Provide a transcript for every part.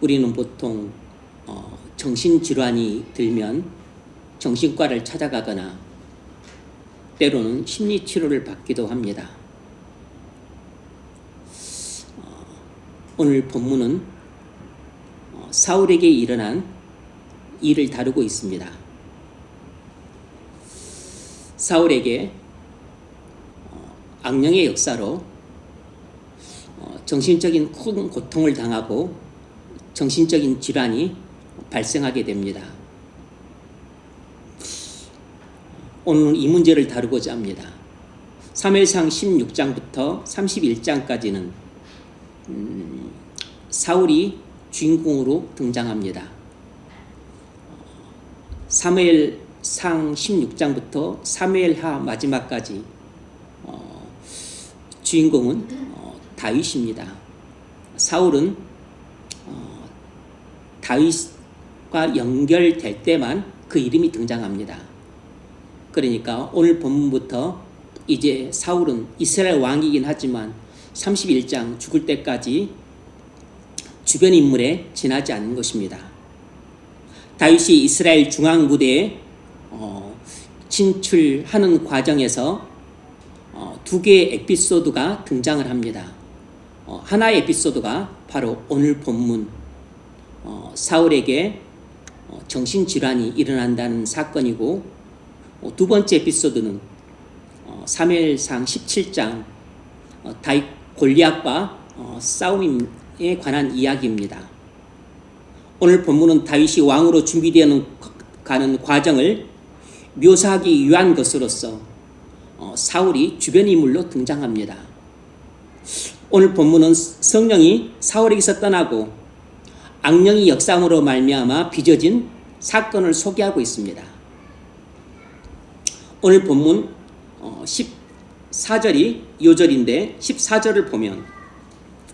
우리는 보통 정신질환이 들면 정신과를 찾아가거나 때로는 심리치료를 받기도 합니다. 오늘 본문은 사울에게 일어난 일을 다루고 있습니다. 사울에게 악령의 역사로 정신적인 큰 고통을 당하고 정신적인 질환이 발생하게 됩니다. 오늘 이 문제를 다루고자 합니다. 사무엘상 16장부터 31장까지는 사울이 주인공으로 등장합니다. 사무엘상 16장부터 사무엘하 마지막까지 주인공은 다윗입니다. 사울은 다윗과 연결될 때만 그 이름이 등장합니다. 그러니까 오늘 본문부터 이제 사울은 이스라엘 왕이긴 하지만 31장 죽을 때까지 주변 인물에 지나지 않는 것입니다. 다윗이 이스라엘 중앙 무대에 진출하는 과정에서 두 개의 에피소드가 등장을 합니다. 하나의 에피소드가 바로 오늘 본문 사울에게 정신질환이 일어난다는 사건이고, 두 번째 에피소드는 사무엘상 17장 다윗 골리앗과 싸움에 관한 이야기입니다. 오늘 본문은 다윗이 왕으로 준비되어 가는 과정을 묘사하기 위한 것으로서 사울이 주변 인물로 등장합니다. 오늘 본문은 성령이 사울에게서 떠나고 악령이 역사함으로 말미암아 빚어진 사건을 소개하고 있습니다. 오늘 본문 14절이 요절인데 14절을 보면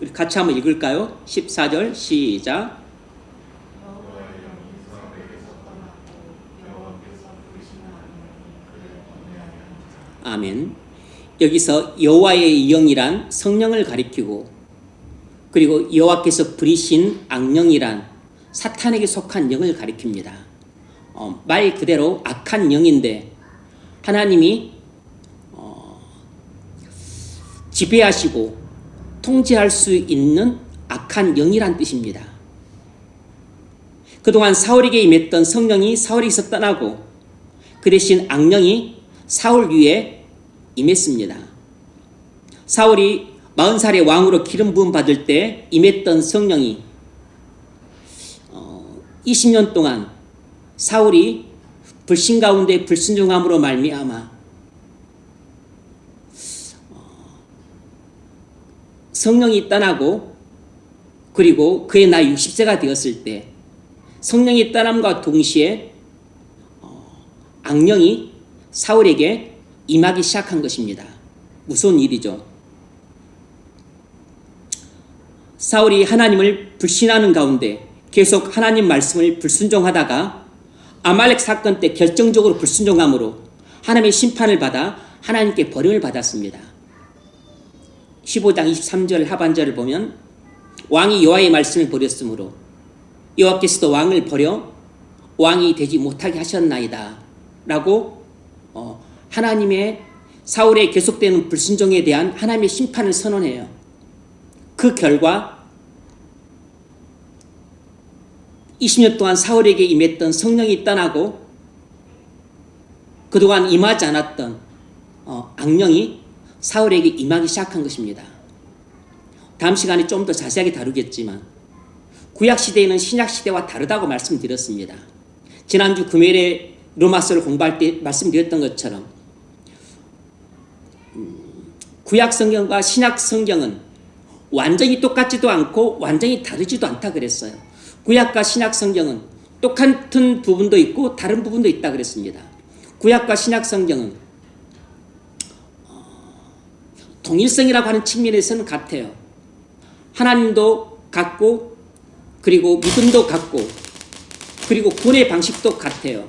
우리 같이 한번 읽을까요? 14절 시작. 아멘. 여기서 여호와의 영이란 성령을 가리키고, 그리고 여호와께서 부리신 악령이란 사탄에게 속한 영을 가리킵니다. 말 그대로 악한 영인데 하나님이 지배하시고 통제할 수 있는 악한 영이란 뜻입니다. 그동안 사울에게 임했던 성령이 사울에게서 떠나고 그 대신 악령이 사울 위에 임했습니다. 사울이 40살의 왕으로 기름 부음 받을 때 임했던 성령이 20년 동안 사울이 불신 가운데 불순종함으로 말미암아 성령이 떠나고, 그리고 그의 나이 60세가 되었을 때 성령이 떠남과 동시에 악령이 사울에게 임하기 시작한 것입니다. 무서운 일이죠. 사울이 하나님을 불신하는 가운데 계속 하나님 말씀을 불순종하다가 아말렉 사건 때 결정적으로 불순종함으로 하나님의 심판을 받아 하나님께 버림을 받았습니다. 15장 23절 하반절을 보면 왕이 여호와의 말씀을 버렸으므로 여호와께서도 왕을 버려 왕이 되지 못하게 하셨나이다 라고 하나님의 사울의 계속되는 불순종에 대한 하나님의 심판을 선언해요. 그 결과 20년 동안 사울에게 임했던 성령이 떠나고 그동안 임하지 않았던 악령이 사울에게 임하기 시작한 것입니다. 다음 시간에 좀 더 자세하게 다루겠지만 구약시대에는 신약시대와 다르다고 말씀드렸습니다. 지난주 금요일에 로마서를 공부할 때 말씀드렸던 것처럼 구약성경과 신약성경은 완전히 똑같지도 않고 완전히 다르지도 않다 그랬어요. 구약과 신약성경은 똑같은 부분도 있고 다른 부분도 있다 그랬습니다. 구약과 신약성경은 동일성이라고 하는 측면에서는 같아요. 하나님도 같고, 그리고 믿음도 같고, 그리고 구원의 방식도 같아요.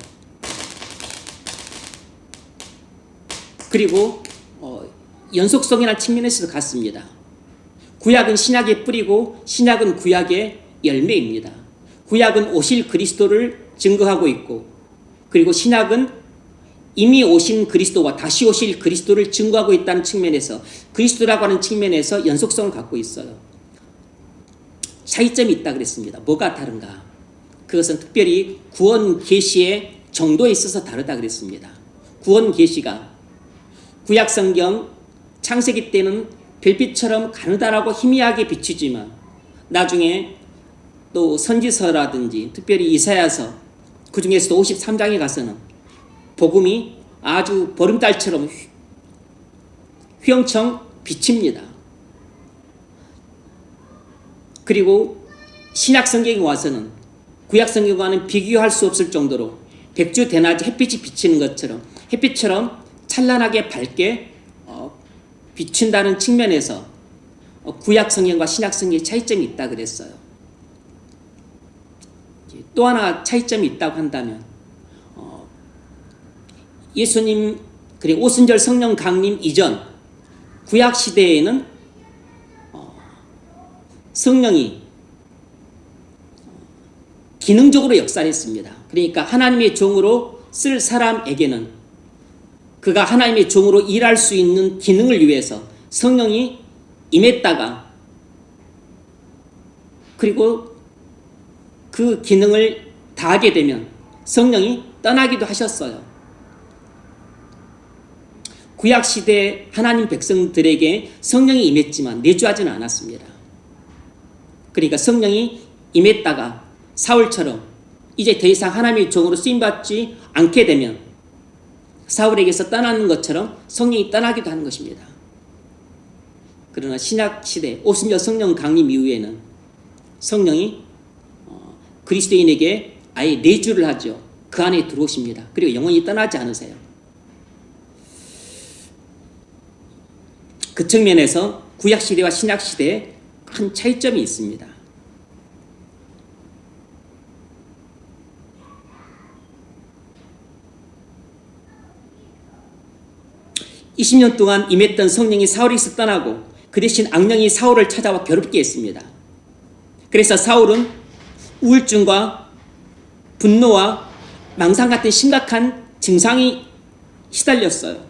그리고 연속성이라는 측면에서도 같습니다. 구약은 신약의 뿌리고 신약은 구약의 열매입니다. 구약은 오실 그리스도를 증거하고 있고, 그리고 신약은 이미 오신 그리스도와 다시 오실 그리스도를 증거하고 있다는 측면에서, 그리스도라고 하는 측면에서 연속성을 갖고 있어요. 차이점이 있다 그랬습니다. 뭐가 다른가? 그것은 특별히 구원 계시의 정도에 있어서 다르다 그랬습니다. 구원 계시가 구약 성경 창세기 때는 별빛처럼 가느다라고 희미하게 비추지만, 나중에 또 선지서라든지 특별히 이사야서, 그 중에서도 53장에 가서는 복음이 아주 보름달처럼 휘영청 비칩니다. 그리고 신약 성경에 와서는 구약 성경과는 비교할 수 없을 정도로 백주 대낮에 햇빛이 비치는 것처럼 햇빛처럼 찬란하게 밝게 비춘다는 측면에서 구약 성경과 신약 성경의 차이점이 있다 그랬어요. 또 하나 차이점이 있다고 한다면, 예수님 그리고 오순절 성령 강림 이전 구약 시대에는 성령이 기능적으로 역사를 했습니다. 그러니까 하나님의 종으로 쓸 사람에게는 그가 하나님의 종으로 일할 수 있는 기능을 위해서 성령이 임했다가, 그리고 그 기능을 다하게 되면 성령이 떠나기도 하셨어요. 구약시대 하나님 백성들에게 성령이 임했지만 내주하지는 않았습니다. 그러니까 성령이 임했다가 사울처럼 이제 더 이상 하나님의 종으로 쓰임받지 않게 되면 사울에게서 떠나는 것처럼 성령이 떠나기도 하는 것입니다. 그러나 신약시대 오순절 성령 강림 이후에는 성령이 그리스도인에게 아예 내주를 하죠. 그 안에 들어오십니다. 그리고 영원히 떠나지 않으세요. 그 측면에서 구약시대와 신약시대에 큰 차이점이 있습니다. (20년) 동안 임했던 성령이 사울에게서 떠나고 그 대신 악령이 사울을 찾아와 괴롭게 했습니다. 그래서 사울은 우울증과 분노와 망상 같은 심각한 증상이 시달렸어요.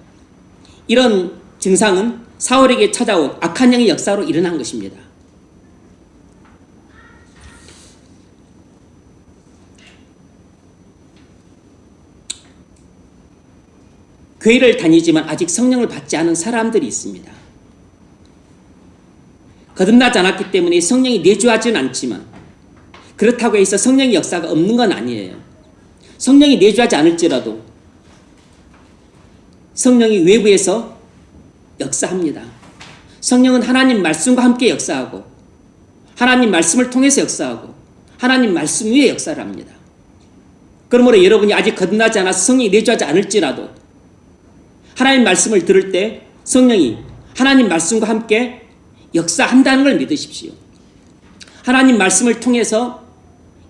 이런 증상은 사울에게 찾아온 악한 영의 역사로 일어난 것입니다. 교회를 다니지만 아직 성령을 받지 않은 사람들이 있습니다. 거듭나지 않았기 때문에 성령이 내주하지는 않지만, 그렇다고 해서 성령의 역사가 없는 건 아니에요. 성령이 내주하지 않을지라도 성령이 외부에서 역사합니다. 성령은 하나님 말씀과 함께 역사하고, 하나님 말씀을 통해서 역사하고, 하나님 말씀 위에 역사를 합니다. 그러므로 여러분이 아직 거듭나지 않아서 성령이 내주하지 않을지라도 하나님 말씀을 들을 때 성령이 하나님 말씀과 함께 역사한다는 걸 믿으십시오. 하나님 말씀을 통해서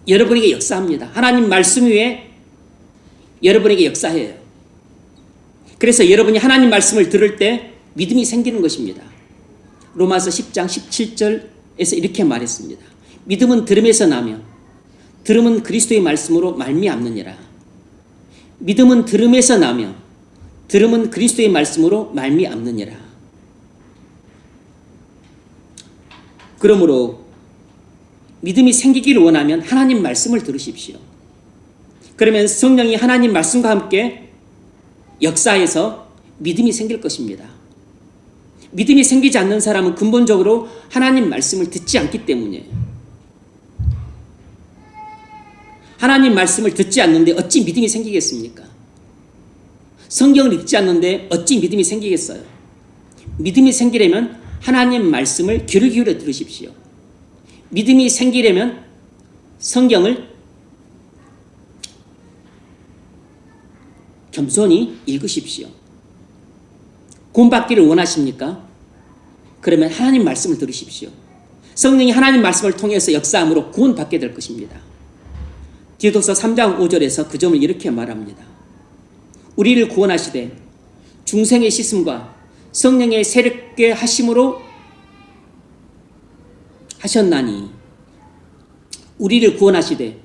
여러분에게 역사합니다. 하나님 말씀 위에 여러분에게 역사해요. 그래서 여러분이 하나님 말씀을 들을 때 믿음이 생기는 것입니다. 로마서 10장 17절에서 이렇게 말했습니다. 믿음은 들음에서 나며 들음은 그리스도의 말씀으로 말미암느니라. 믿음은 들음에서 나며 들음은 그리스도의 말씀으로 말미암느니라. 그러므로 믿음이 생기기를 원하면 하나님 말씀을 들으십시오. 그러면 성령이 하나님 말씀과 함께 역사해서 믿음이 생길 것입니다. 믿음이 생기지 않는 사람은 근본적으로 하나님 말씀을 듣지 않기 때문이에요. 하나님 말씀을 듣지 않는데 어찌 믿음이 생기겠습니까? 성경을 읽지 않는데 어찌 믿음이 생기겠어요? 믿음이 생기려면 하나님 말씀을 귀를 기울여 들으십시오. 믿음이 생기려면 성경을 겸손히 읽으십시오. 구원받기를 원하십니까? 그러면 하나님 말씀을 들으십시오. 성령이 하나님 말씀을 통해서 역사함으로 구원받게 될 것입니다. 디도서 3장 5절에서 그 점을 이렇게 말합니다. 우리를 구원하시되 중생의 씻음과 성령의 새롭게 하심으로 하셨나니. 우리를 구원하시되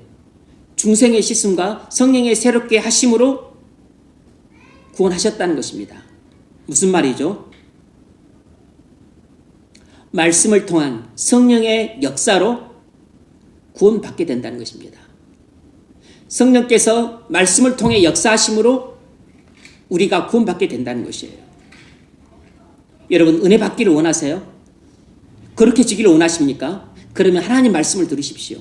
중생의 씻음과 성령의 새롭게 하심으로 구원하셨다는 것입니다. 무슨 말이죠? 말씀을 통한 성령의 역사로 구원받게 된다는 것입니다. 성령께서 말씀을 통해 역사하심으로 우리가 구원받게 된다는 것이에요. 여러분, 은혜 받기를 원하세요? 그렇게 지기를 원하십니까? 그러면 하나님 말씀을 들으십시오.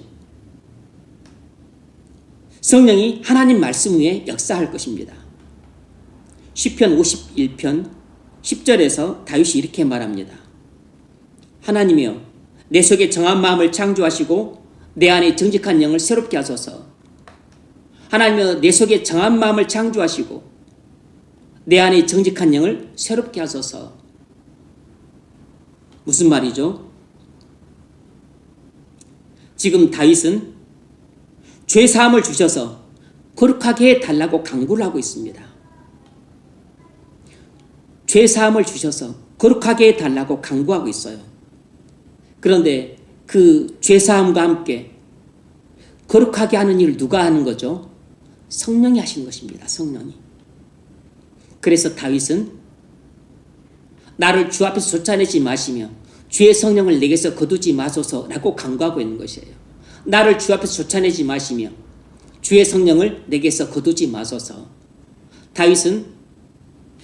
성령이 하나님 말씀 위에 역사할 것입니다. 시편 51편 10절에서 다윗이 이렇게 말합니다. 하나님이여, 내 속에 정한 마음을 창조하시고 내 안에 정직한 영을 새롭게 하소서. 하나님이여, 내 속에 정한 마음을 창조하시고 내 안에 정직한 영을 새롭게 하소서. 무슨 말이죠? 지금 다윗은 죄 사함을 주셔서 거룩하게 해달라고 강구를 하고 있습니다. 죄 사함을 주셔서 거룩하게 해달라고 강구하고 있어요. 그런데 그 죄 사함과 함께 거룩하게 하는 일을 누가 하는 거죠? 성령이 하시는 것입니다. 성령이. 그래서 다윗은 나를 주 앞에서 쫓아내지 마시며 주의 성령을 내게서 거두지 마소서라고 강구하고 있는 것이에요. 나를 주 앞에서 쫓아내지 마시며 주의 성령을 내게서 거두지 마소서. 다윗은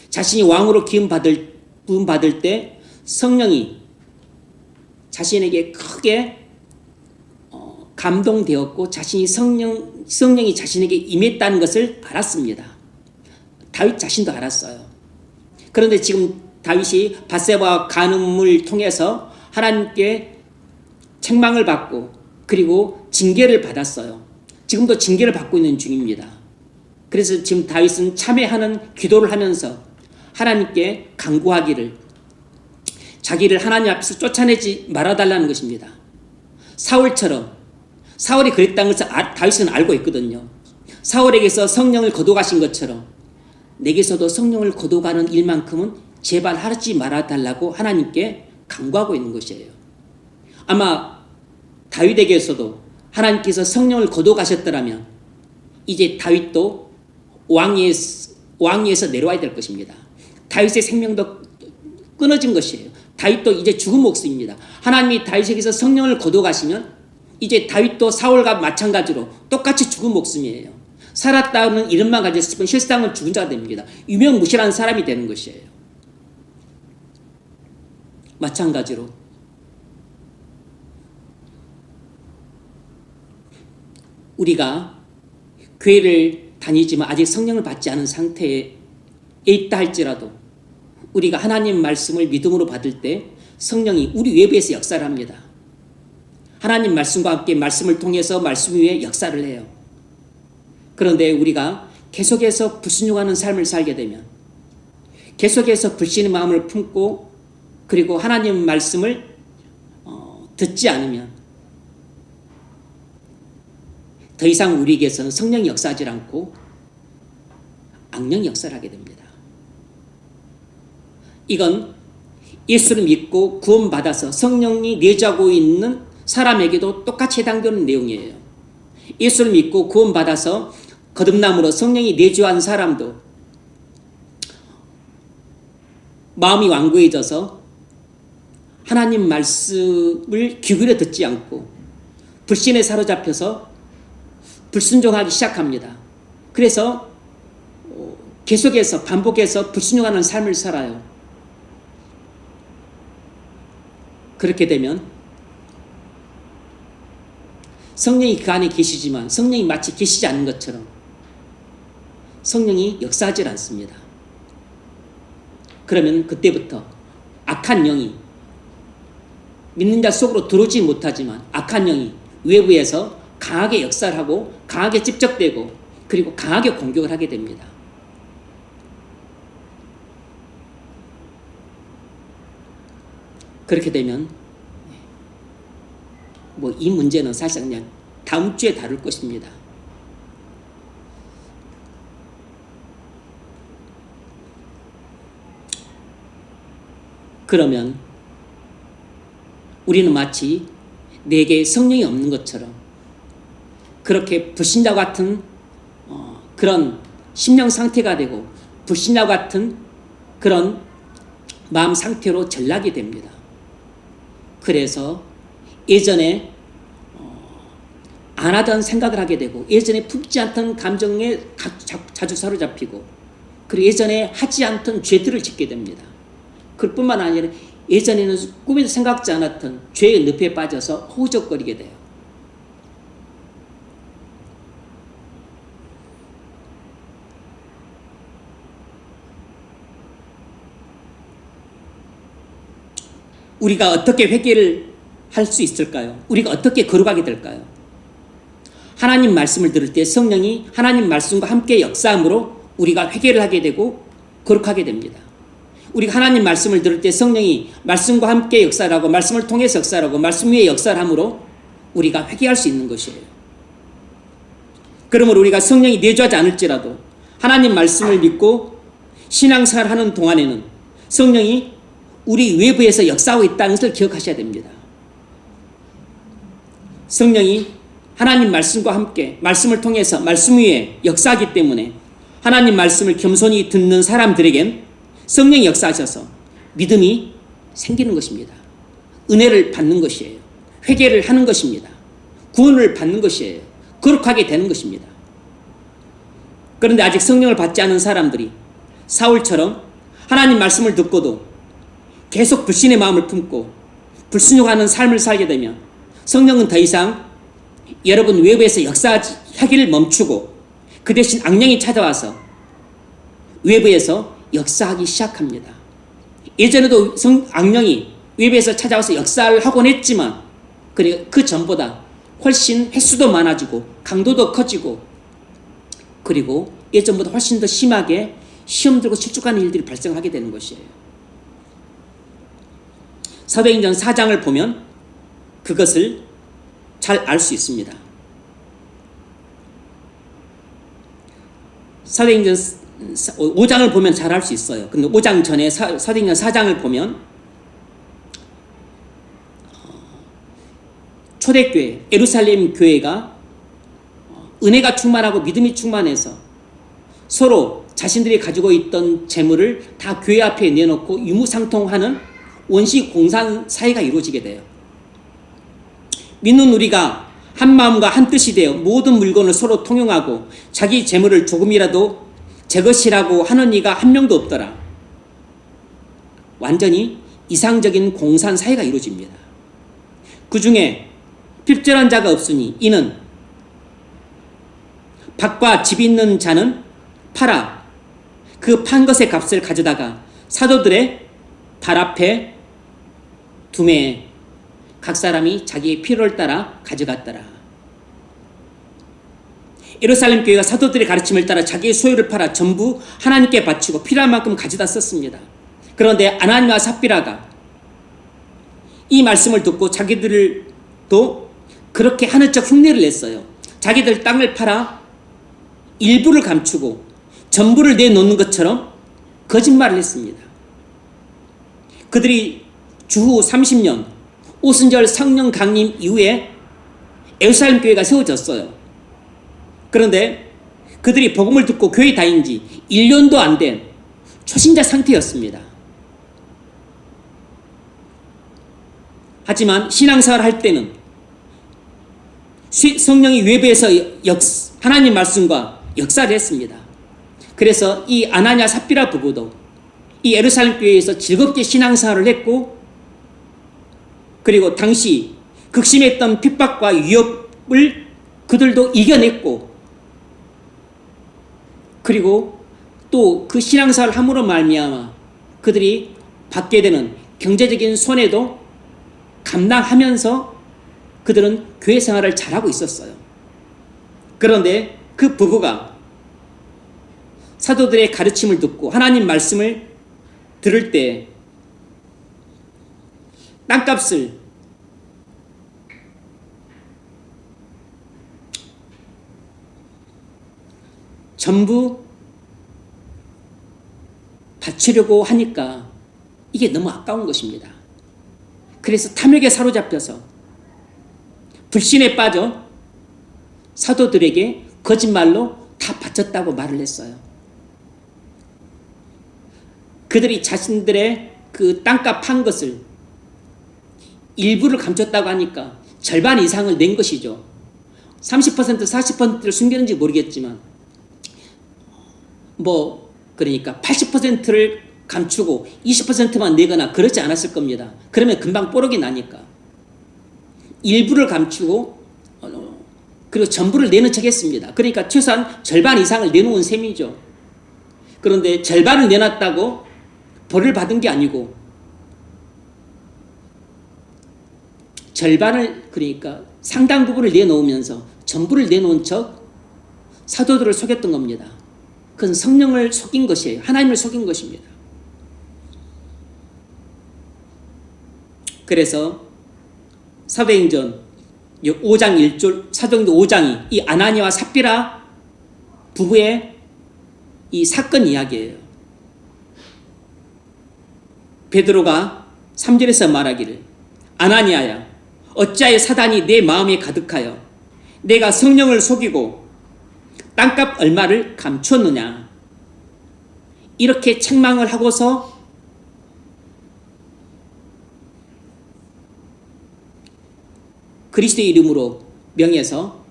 자신이 왕으로 부름받을 때 성령이 자신에게 크게 감동되었고 성령이 자신에게 임했다는 것을 알았습니다. 다윗 자신도 알았어요. 그런데 지금 다윗이 밧세바와 간음을 통해서 하나님께 책망을 받고 그리고 징계를 받았어요. 지금도 징계를 받고 있는 중입니다. 그래서 지금 다윗은 참회하는 기도를 하면서 하나님께 간구하기를, 자기를 하나님 앞에서 쫓아내지 말아달라는 것입니다. 사울처럼, 사울이 그랬다는 것을 다윗은 알고 있거든요. 사울에게서 성령을 거둬가신 것처럼 내게서도 성령을 거둬가는 일만큼은 제발 하지 말아달라고 하나님께 간구하고 있는 것이에요. 아마 다윗에게서도 하나님께서 성령을 거둬가셨더라면 이제 다윗도 왕위에서 내려와야 될 것입니다. 다윗의 생명도 끊어진 것이에요. 다윗도 이제 죽은 목숨입니다. 하나님이 다윗에게서 성령을 거둬가시면 이제 다윗도 사울과 마찬가지로 똑같이 죽은 목숨이에요. 살았다는 이름만 가졌으면 실상은 죽은 자가 됩니다. 유명무실한 사람이 되는 것이에요. 마찬가지로 우리가 교회를 다니지만 아직 성령을 받지 않은 상태에 있다 할지라도 우리가 하나님 말씀을 믿음으로 받을 때 성령이 우리 외부에서 역사를 합니다. 하나님 말씀과 함께 말씀을 통해서 말씀 위에 역사를 해요. 그런데 우리가 계속해서 불순종하는 삶을 살게 되면, 계속해서 불신의 마음을 품고 그리고 하나님 말씀을 듣지 않으면 더 이상 우리에게서는 성령이 역사하지 않고 악령이 역사를 하게 됩니다. 이건 예수를 믿고 구원받아서 성령이 내주하고 있는 사람에게도 똑같이 해당되는 내용이에요. 예수를 믿고 구원받아서 거듭남으로 성령이 내주한 사람도 마음이 완고해져서 하나님 말씀을 귀 기울여 듣지 않고 불신에 사로잡혀서 불순종하기 시작합니다. 그래서 계속해서 반복해서 불순종하는 삶을 살아요. 그렇게 되면 성령이 그 안에 계시지만 성령이 마치 계시지 않는 것처럼 성령이 역사하지 않습니다. 그러면 그때부터 악한 영이 믿는 자 속으로 들어오지 못하지만 악한 영이 외부에서 강하게 역사를 하고 강하게 집적되고 그리고 강하게 공격을 하게 됩니다. 그렇게 되면 이 문제는 사실 그냥 다음 주에 다룰 것입니다. 그러면 우리는 마치 내게 성령이 없는 것처럼 그렇게 불신자 같은 그런 심령 상태가 되고 불신자 같은 그런 마음 상태로 전락이 됩니다. 그래서 예전에 안 하던 생각을 하게 되고 예전에 품지 않던 감정에 자주 사로잡히고 그리고 예전에 하지 않던 죄들을 짓게 됩니다. 그뿐만 아니라 예전에는 꿈에도 생각지 않았던 죄의 늪에 빠져서 허우적거리게 돼요. 우리가 어떻게 회개를 할 수 있을까요? 우리가 어떻게 걸어가게 될까요? 하나님 말씀을 들을 때 성령이 하나님 말씀과 함께 역사함으로 우리가 회개를 하게 되고 거룩하게 됩니다. 우리가 하나님 말씀을 들을 때 성령이 말씀과 함께 역사를 하고 말씀을 통해서 역사를 하고 말씀 위에 역사를 함으로 우리가 회개할 수 있는 것이에요. 그러므로 우리가 성령이 내주하지 않을지라도 하나님 말씀을 믿고 신앙생활을 하는 동안에는 성령이 우리 외부에서 역사하고 있다는 것을 기억하셔야 됩니다. 성령이 하나님 말씀과 함께 말씀을 통해서 말씀 위에 역사하기 때문에 하나님 말씀을 겸손히 듣는 사람들에겐 성령이 역사하셔서 믿음이 생기는 것입니다. 은혜를 받는 것이에요. 회개를 하는 것입니다. 구원을 받는 것이에요. 거룩하게 되는 것입니다. 그런데 아직 성령을 받지 않은 사람들이 사울처럼 하나님 말씀을 듣고도 계속 불신의 마음을 품고 불순종하는 삶을 살게 되면 성령은 더 이상 여러분 외부에서 역사하기를 멈추고 그 대신 악령이 찾아와서 외부에서 역사하기 시작합니다. 예전에도 악령이 외부에서 찾아와서 역사를 하곤 했지만 그 전보다 훨씬 횟수도 많아지고 강도도 커지고 그리고 예전보다 훨씬 더 심하게 시험 들고 실족하는 일들이 발생하게 되는 것이에요. 사도행전 4장을 보면 그것을 잘 알 수 있습니다. 사도행전 5장을 보면 잘 알 수 있어요. 근데 5장 전에 사도행전 4장을 보면 초대교회, 예루살렘 교회가 은혜가 충만하고 믿음이 충만해서 서로 자신들이 가지고 있던 재물을 다 교회 앞에 내놓고 유무상통하는 원시 공산 사회가 이루어지게 돼요. 믿는 우리가 한 마음과 한 뜻이 되어 모든 물건을 서로 통용하고 자기 재물을 조금이라도 제 것이라고 하는 이가 한 명도 없더라. 완전히 이상적인 공산 사회가 이루어집니다. 그 중에 핍절한 자가 없으니 이는 밭과 집 있는 자는 팔아 그 판 것의 값을 가져다가 사도들의 발 앞에 두매 각 사람이 자기의 필요를 따라 가져갔더라. 예루살렘 교회가 사도들의 가르침을 따라 자기의 소유를 팔아 전부 하나님께 바치고 필요한 만큼 가져다 썼습니다. 그런데 아나니와 삽비라가 이 말씀을 듣고 자기들도 그렇게 하는 척 흉내를 냈어요. 자기들 땅을 팔아 일부를 감추고 전부를 내놓는 것처럼 거짓말을 했습니다. 그들이 주후 30년 오순절 성령 강림 이후에 예루살렘 교회가 세워졌어요. 그런데 그들이 복음을 듣고 교회 다닌 지 1년도 안 된 초신자 상태였습니다. 하지만 신앙생활을 할 때는 성령이 외부에서 하나님 말씀과 역사를 했습니다. 그래서 이 아나냐 삽비라 부부도 이 예루살렘 교회에서 즐겁게 신앙생활을 했고 그리고 당시 극심했던 핍박과 위협을 그들도 이겨냈고 그리고 또 그 신앙생활을 함으로 말미암아 그들이 받게 되는 경제적인 손해도 감당하면서 그들은 교회 생활을 잘하고 있었어요. 그런데 그 부부가 사도들의 가르침을 듣고 하나님 말씀을 들을 때 땅값을 전부 바치려고 하니까 이게 너무 아까운 것입니다. 그래서 탐욕에 사로잡혀서 불신에 빠져 사도들에게 거짓말로 다 바쳤다고 말을 했어요. 그들이 자신들의 그 땅값 판 것을 일부를 감췄다고 하니까 절반 이상을 낸 것이죠. 30% 40%를 숨겼는지 모르겠지만 그러니까 80%를 감추고 20%만 내거나 그렇지 않았을 겁니다. 그러면 금방 뽀록이 나니까 일부를 감추고 그리고 전부를 내는 척 했습니다. 그러니까 최소한 절반 이상을 내놓은 셈이죠. 그런데 절반을 내놨다고 벌을 받은 게 아니고 절반을, 그러니까 상당 부분을 내놓으면서 전부를 내놓은 척 사도들을 속였던 겁니다. 그건 성령을 속인 것이에요. 하나님을 속인 것입니다. 그래서 사도행전 5장 1절, 사도행전 5장이 이 아나니아와 삽비라 부부의 이 사건 이야기예요. 베드로가 3절에서 말하기를 아나니아야 어찌하여 사단이 내 마음에 가득하여 내가 성령을 속이고 땅값 얼마를 감추었느냐, 이렇게 책망을 하고서 그리스도의 이름으로 명해서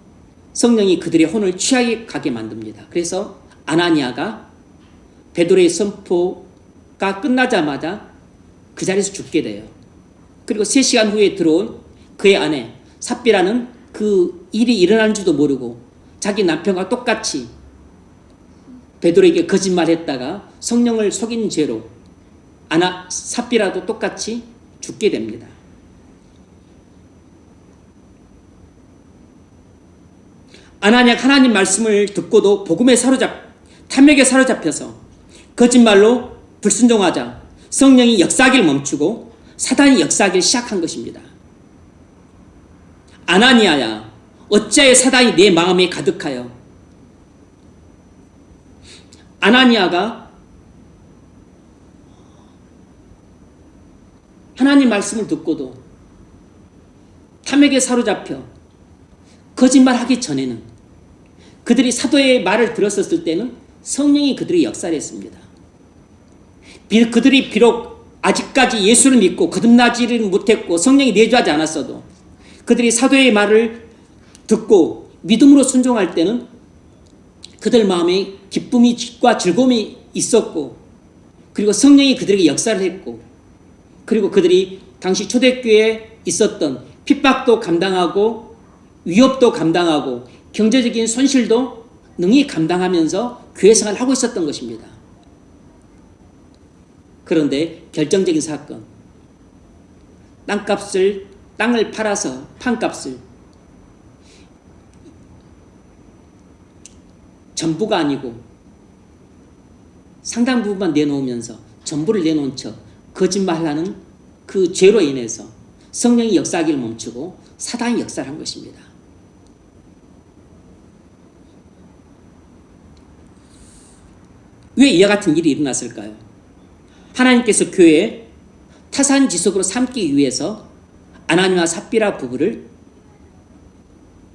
성령이 그들의 혼을 취하게 가게 만듭니다. 그래서 아나니아가 베드로의 선포가 끝나자마자 그 자리에서 죽게 돼요. 그리고 3시간 후에 들어온 그의 아내 삽비라는 그 일이 일어난 줄도 모르고 자기 남편과 똑같이 베드로에게 거짓말했다가 성령을 속인 죄로 삽비라도 똑같이 죽게 됩니다. 아나니아가 하나님 말씀을 듣고도 탐욕에 사로잡혀서 거짓말로 불순종하자 성령이 역사하기를 멈추고 사단이 역사하기를 시작한 것입니다. 아나니아야 어찌하여 사단이 내 마음에 가득하여. 아나니아가 하나님 말씀을 듣고도 탐욕에 사로잡혀 거짓말하기 전에는, 그들이 사도의 말을 들었었을 때는 성령이 그들의 역사를 했습니다. 그들이 비록 아직까지 예수를 믿고 거듭나지를 못했고 성령이 내주하지 않았어도 그들이 사도의 말을 듣고 믿음으로 순종할 때는 그들 마음에 기쁨과 즐거움이 있었고, 그리고 성령이 그들에게 역사를 했고, 그리고 그들이 당시 초대교회에 있었던 핍박도 감당하고 위협도 감당하고 경제적인 손실도 능히 감당하면서 교회 생활을 하고 있었던 것입니다. 그런데 결정적인 사건, 땅을 팔아서 판값을 전부가 아니고 상당 부분만 내놓으면서 전부를 내놓은 척 거짓말하는 그 죄로 인해서 성령이 역사하기를 멈추고 사단이 역사를 한 것입니다. 왜 이와 같은 일이 일어났을까요? 하나님께서 교회에 타산지석으로 삼기 위해서 아나니아와 삽비라 부부를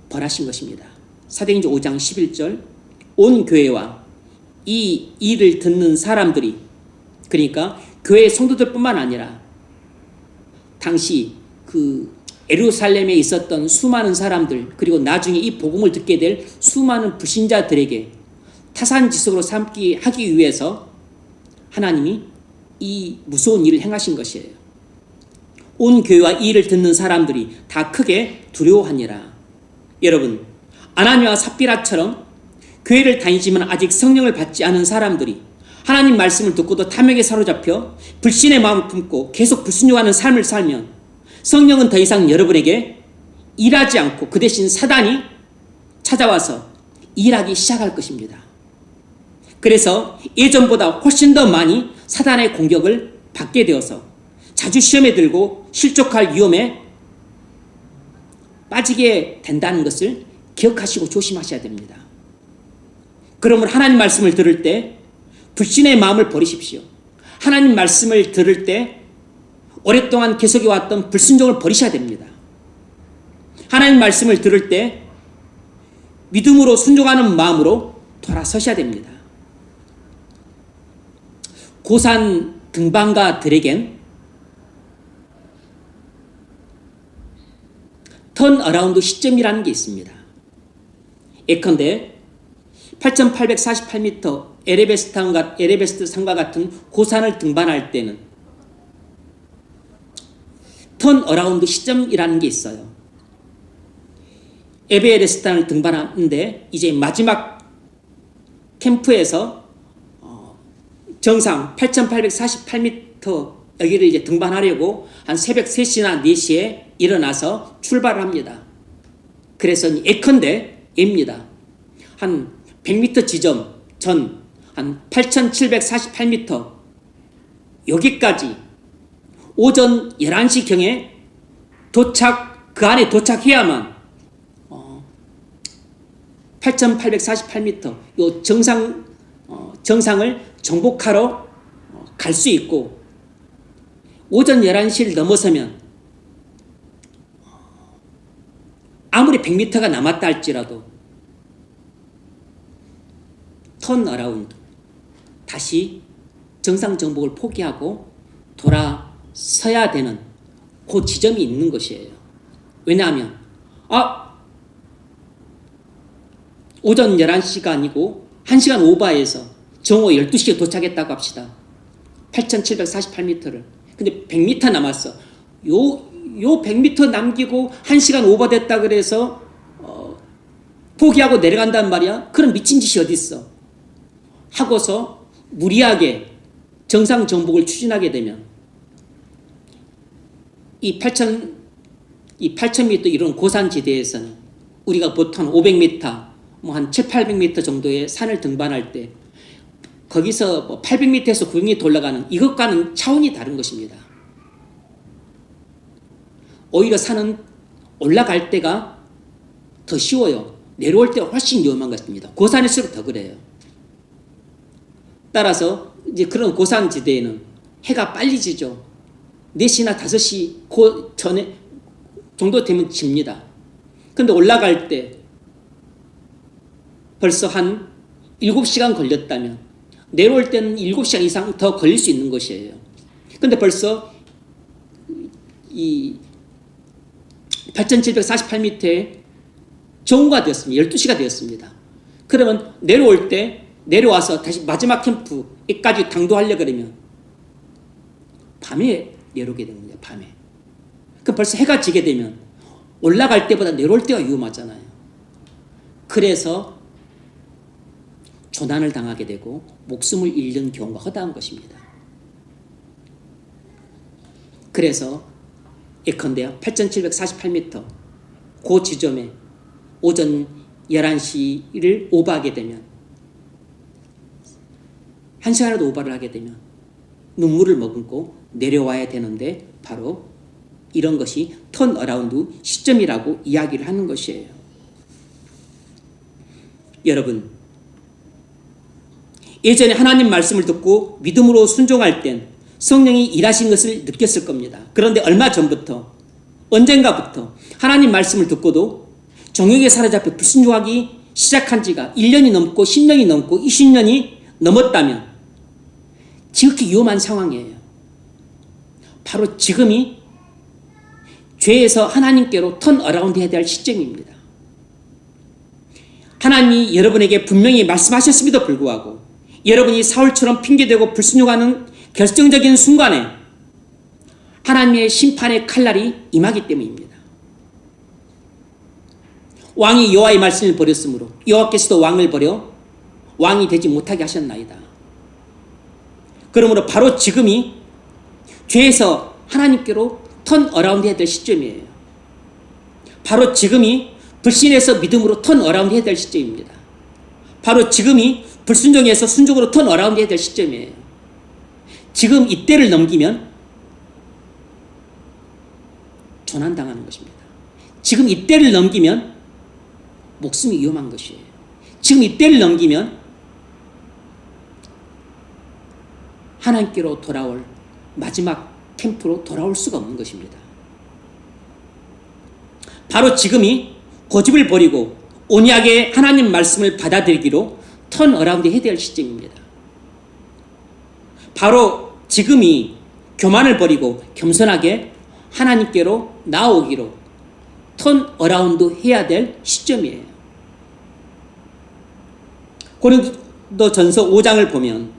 벌하신 것입니다. 사도행전 5장 11절, 온 교회와 이 일을 듣는 사람들이, 그러니까 교회 성도들뿐만 아니라 당시 그 예루살렘에 있었던 수많은 사람들, 그리고 나중에 이 복음을 듣게 될 수많은 불신자들에게 타산지석으로 삼기 하기 위해서 하나님이 이 무서운 일을 행하신 것이에요. 온 교회와 이 일을 듣는 사람들이 다 크게 두려워하니라. 여러분, 아나니아와 삽비라처럼 교회를 다니지만 아직 성령을 받지 않은 사람들이 하나님 말씀을 듣고도 탐욕에 사로잡혀 불신의 마음을 품고 계속 불순종하는 삶을 살면 성령은 더 이상 여러분에게 일하지 않고 그 대신 사단이 찾아와서 일하기 시작할 것입니다. 그래서 예전보다 훨씬 더 많이 사단의 공격을 받게 되어서 자주 시험에 들고 실족할 위험에 빠지게 된다는 것을 기억하시고 조심하셔야 됩니다. 그러므로 하나님 말씀을 들을 때 불신의 마음을 버리십시오. 하나님 말씀을 들을 때 오랫동안 계속해 왔던 불순종을 버리셔야 됩니다. 하나님 말씀을 들을 때 믿음으로 순종하는 마음으로 돌아서셔야 됩니다. 고산 등반가들에겐 턴어라운드 시점이라는 게 있습니다. 예컨대 8,848m 에베레스트 산과 같은 고산을 등반할 때는 턴어라운드 시점이라는 게 있어요. 에베레스트를 등반하는데 이제 마지막 캠프에서 정상 8,848m 여기를 이제 등반하려고 한 새벽 3시나 4시에 일어나서 출발을 합니다. 그래서 예컨대 입니다. 한 100m 지점 전 한 8,748m 여기까지 오전 11시경에 그 안에 도착해야만 8,848m 요 정상을 정복하러 갈 수 있고, 오전 11시를 넘어서면 아무리 100m가 남았다 할지라도 턴어라운드 다시 정상 정복을 포기하고 돌아서야 되는 그 지점이 있는 것이에요. 왜냐하면 오전 11시가 아니고 1시간 오버해서 정오 12시에 도착했다고 합시다. 8,748m를. 근데 100m 남았어. 요 100m 남기고 1시간 오버됐다 그래서 포기하고 내려간단 말이야. 그런 미친 짓이 어디 있어. 하고서 무리하게 정상 정복을 추진하게 되면 이 8,000m 이런 고산지대에서는 우리가 보통 500m 뭐 한 700~800m 정도의 산을 등반할 때 거기서 뭐 800m에서 900m 올라가는 이것과는 차원이 다른 것입니다. 오히려 산은 올라갈 때가 더 쉬워요. 내려올 때가 훨씬 위험한 것입니다. 고산일수록 더 그래요. 따라서 이제 그런 고산지대에는 해가 빨리 지죠. 4시나 5시 전에 정도 되면 집니다. 근데 올라갈 때 벌써 한 7시간 걸렸다면 내려올 때는 7시간 이상 더 걸릴 수 있는 것이에요. 근데 벌써 이 8,748m에 정오가 되었습니다. 12시가 되었습니다. 그러면 내려올 때 내려와서 다시 마지막 캠프에까지 당도하려 그러면 밤에 내려오게 됩니다. 밤에. 그럼 벌써 해가 지게 되면 올라갈 때보다 내려올 때가 위험하잖아요. 그래서 조난을 당하게 되고 목숨을 잃는 경우가 허다한 것입니다. 그래서 예컨대 8,748m 그 지점에 오전 11시를 오버하게 되면 1시간이라도 오버를 하게 되면 눈물을 머금고 내려와야 되는데 바로 이런 것이 턴어라운드 시점이라고 이야기를 하는 것이에요. 여러분, 예전에 하나님 말씀을 듣고 믿음으로 순종할 땐 성령이 일하신 것을 느꼈을 겁니다. 그런데 얼마 전부터 언젠가부터 하나님 말씀을 듣고도 정욕에 사로잡혀 불순종하기 시작한 지가 1년이 넘고 10년이 넘고 20년이 넘었다면 지극히 위험한 상황이에요. 바로 지금이 죄에서 하나님께로 턴어라운드 해야 될 시점입니다. 하나님이 여러분에게 분명히 말씀하셨음에도 불구하고 여러분이 사울처럼 핑계대고 불순종하는 결정적인 순간에 하나님의 심판의 칼날이 임하기 때문입니다. 왕이 여호와의 말씀을 버렸으므로 여호와께서도 왕을 버려 왕이 되지 못하게 하셨나이다. 그러므로 바로 지금이 죄에서 하나님께로 턴어라운드 해야 될 시점이에요. 바로 지금이 불신에서 믿음으로 턴어라운드 해야 될 시점입니다. 바로 지금이 불순종에서 순종으로 턴어라운드 해야 될 시점이에요. 지금 이때를 넘기면 조난당하는 것입니다. 지금 이때를 넘기면 목숨이 위험한 것이에요. 지금 이때를 넘기면 하나님께로 돌아올 마지막 캠프로 돌아올 수가 없는 것입니다. 바로 지금이 고집을 버리고 온유하게 하나님 말씀을 받아들이기로 턴어라운드 해야 될 시점입니다. 바로 지금이 교만을 버리고 겸손하게 하나님께로 나오기로 턴어라운드 해야 될 시점이에요. 고린도전서 5장을 보면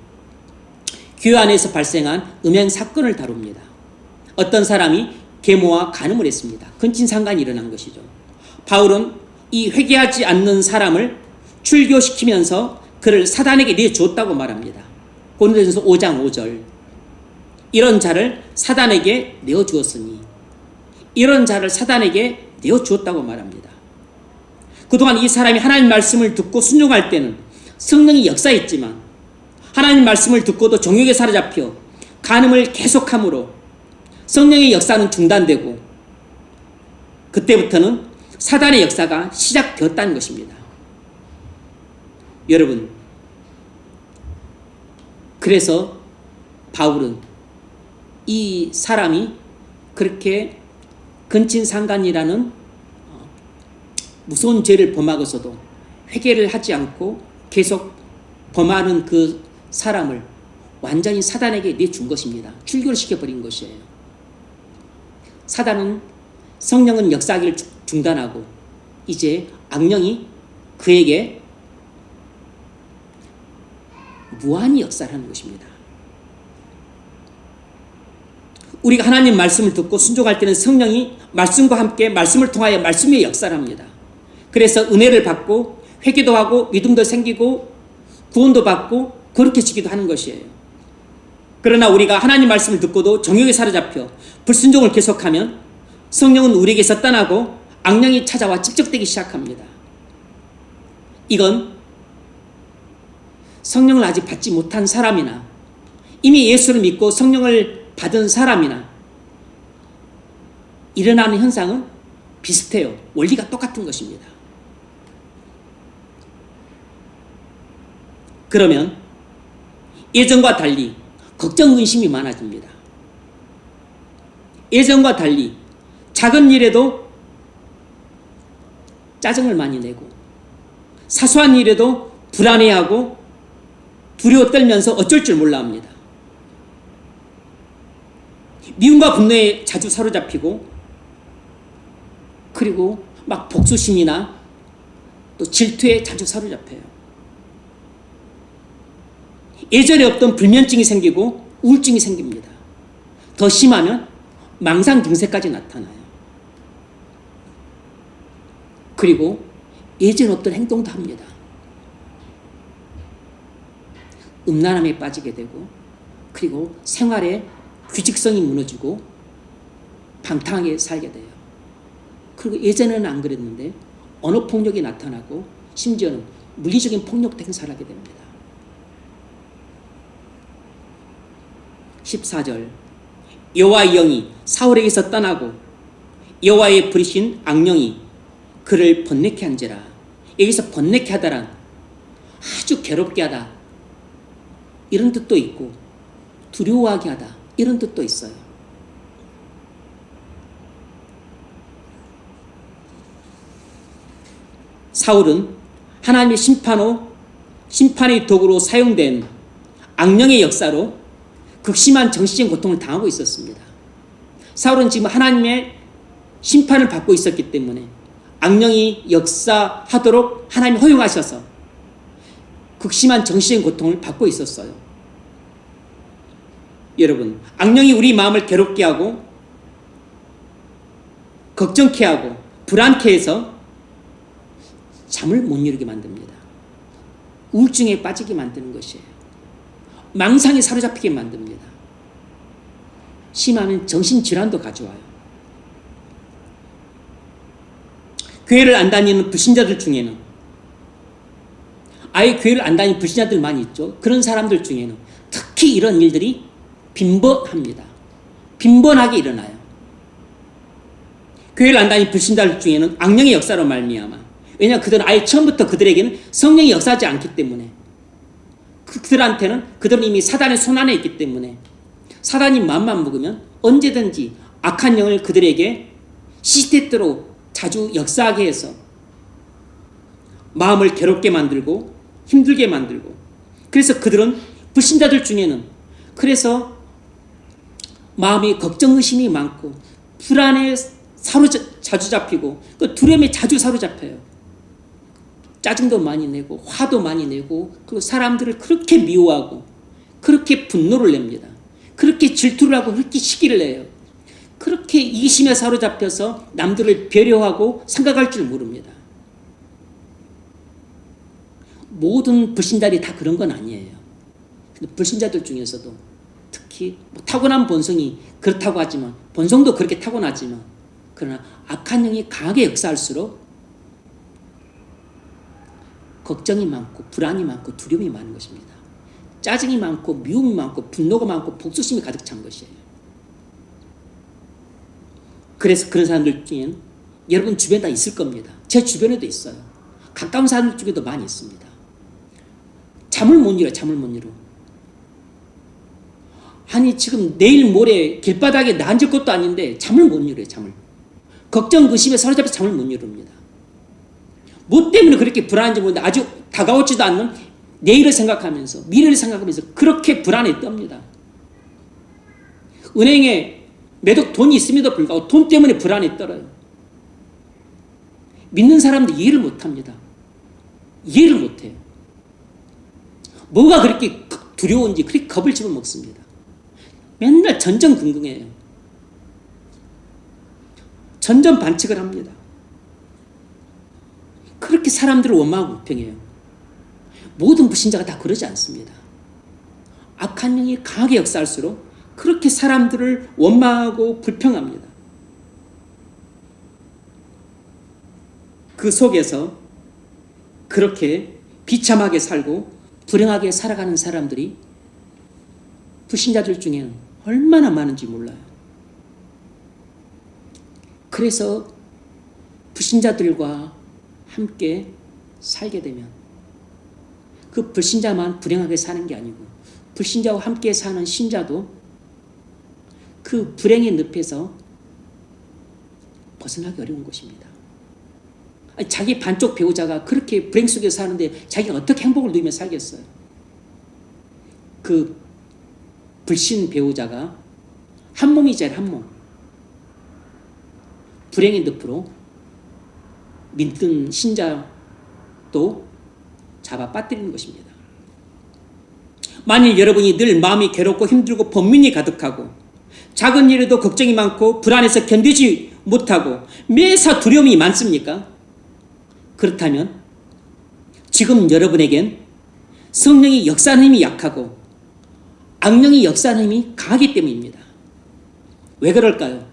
교회 안에서 발생한 음행 사건을 다룹니다. 어떤 사람이 계모와 간음을 했습니다. 근친상간이 일어난 것이죠. 바울은 이 회개하지 않는 사람을 출교시키면서 그를 사단에게 내주었다고 말합니다. 고린도전서 5장 5절. 이런 자를 사단에게 내어주었으니, 이런 자를 사단에게 내어주었다고 말합니다. 그동안 이 사람이 하나님 말씀을 듣고 순종할 때는 성령이 역사했지만 하나님 말씀을 듣고도 정욕에 사로잡혀 간음을 계속함으로 성령의 역사는 중단되고 그때부터는 사단의 역사가 시작되었다는 것입니다. 여러분, 그래서 바울은 이 사람이 그렇게 근친상간이라는 무서운 죄를 범하고서도 회개를 하지 않고 계속 범하는 그 사람을 완전히 사단에게 내준 것입니다. 출교를 시켜버린 것이에요. 사단은 성령은 역사하기를 중단하고 이제 악령이 그에게 무한히 역사를 하는 것입니다. 우리가 하나님 말씀을 듣고 순종할 때는 성령이 말씀과 함께 말씀을 통하여 말씀의 역사를 합니다. 그래서 은혜를 받고 회개도 하고 믿음도 생기고 구원도 받고 거룩해지기도 하는 것이에요. 그러나 우리가 하나님 말씀을 듣고도 정욕에 사로잡혀 불순종을 계속하면 성령은 우리에게서 떠나고 악령이 찾아와 집적되기 시작합니다. 이건 성령을 아직 받지 못한 사람이나 이미 예수를 믿고 성령을 받은 사람이나 일어나는 현상은 비슷해요. 원리가 똑같은 것입니다. 그러면 예전과 달리 걱정, 근심이 많아집니다. 예전과 달리 작은 일에도 짜증을 많이 내고 사소한 일에도 불안해하고 두려워 떨면서 어쩔 줄 몰라 합니다. 미움과 분노에 자주 사로잡히고 그리고 막 복수심이나 또 질투에 자주 사로잡혀요. 예전에 없던 불면증이 생기고 우울증이 생깁니다. 더 심하면 망상 증세까지 나타나요. 그리고 예전에 없던 행동도 합니다. 음란함에 빠지게 되고 그리고 생활의 규칙성이 무너지고 방탕하게 살게 돼요. 그리고 예전에는 안 그랬는데 언어폭력이 나타나고 심지어는 물리적인 폭력도 행사를 하게 됩니다. 14절. 여호와의 영이 사울에게서 떠나고 여호와의 부리신 악령이 그를 번뇌케 한지라. 여기서 번뇌케 하다란 아주 괴롭게 하다 이런 뜻도 있고 두려워하게 하다 이런 뜻도 있어요. 사울은 하나님의 심판의 도구로 사용된 악령의 역사로 극심한 정신적인 고통을 당하고 있었습니다. 사울은 지금 하나님의 심판을 받고 있었기 때문에 악령이 역사하도록 하나님이 허용하셔서 극심한 정신적인 고통을 받고 있었어요. 여러분, 악령이 우리 마음을 괴롭게 하고 걱정케 하고 불안케 해서 잠을 못 이루게 만듭니다. 우울증에 빠지게 만드는 것이에요. 망상에 사로잡히게 만듭니다. 심하면 정신질환도 가져와요. 교회를 안 다니는 불신자들 중에는 아예 교회를 안 다니는 불신자들 많이 있죠. 그런 사람들 중에는 특히 이런 일들이 빈번합니다. 빈번하게 일어나요. 교회를 안 다니는 불신자들 중에는 악령의 역사로 말미암아, 왜냐하면 그들은 아예 처음부터 그들에게는 성령이 역사하지 않기 때문에 그들은 이미 사단의 손안에 있기 때문에 사단이 마음만 먹으면 언제든지 악한 영을 그들에게 시시때때로 자주 역사하게 해서 마음을 괴롭게 만들고 힘들게 만들고, 그래서 그들은 불신자들 중에는 그래서 마음이 걱정 의심이 많고 불안에 자주 잡히고 그 두려움에 자주 사로잡혀요. 짜증도 많이 내고 화도 많이 내고, 그리고 사람들을 그렇게 미워하고 그렇게 분노를 냅니다. 그렇게 질투를 하고 그렇게 시기를 내요. 그렇게 이심에 사로잡혀서 남들을 배려하고 생각할 줄 모릅니다. 모든 불신자들이 다 그런 건 아니에요. 근데 불신자들 중에서도 특히 타고난 본성이 그렇다고 하지만, 본성도 그렇게 타고나지만, 그러나 악한 영이 강하게 역사할수록 걱정이 많고 불안이 많고 두려움이 많은 것입니다. 짜증이 많고 미움이 많고 분노가 많고 복수심이 가득 찬 것이에요. 그래서 그런 사람들 중엔 여러분 주변에 다 있을 겁니다. 제 주변에도 있어요. 가까운 사람들 중에도 많이 있습니다. 잠을 못 이뤄요. 잠을 못 이뤄. 아니 지금 내일 모레 길바닥에 앉을 것도 아닌데 잠을 못 이뤄요. 잠을. 걱정 의심에 사로잡혀서 잠을 못 이룹니다. 뭐 때문에 그렇게 불안한지 모르는데 아주 다가오지도 않는 내일을 생각하면서 미래를 생각하면서 그렇게 불안에 떱니다. 은행에 매덕 돈이 있음에도 불구하고 돈 때문에 불안에 떨어요. 믿는 사람도 이해를 못합니다. 이해를 못해요. 뭐가 그렇게 두려운지 그렇게 겁을 집어먹습니다. 맨날 전전긍긍해요. 전전반칙을 합니다. 그렇게 사람들을 원망하고 불평해요. 모든 불신자가 다 그러지 않습니다. 악한 영이 강하게 역사할수록 그렇게 사람들을 원망하고 불평합니다. 그 속에서 그렇게 비참하게 살고 불행하게 살아가는 사람들이 불신자들 중에는 얼마나 많은지 몰라요. 그래서 불신자들과 함께 살게 되면 그 불신자만 불행하게 사는 게 아니고 불신자와 함께 사는 신자도 그 불행의 늪에서 벗어나기 어려운 것입니다. 아니, 자기 반쪽 배우자가 그렇게 불행 속에 사는데 자기가 어떻게 행복을 누리며 살겠어요? 그 불신 배우자가 한 몸이잖아요. 한 몸. 불행의 늪으로 믿는 신자도 잡아 빠뜨리는 것입니다. 만일 여러분이 늘 마음이 괴롭고 힘들고 번민이 가득하고 작은 일에도 걱정이 많고 불안해서 견디지 못하고 매사 두려움이 많습니까? 그렇다면 지금 여러분에겐 성령이 역사하는 힘이 약하고 악령이 역사하는 힘이 강하기 때문입니다. 왜 그럴까요?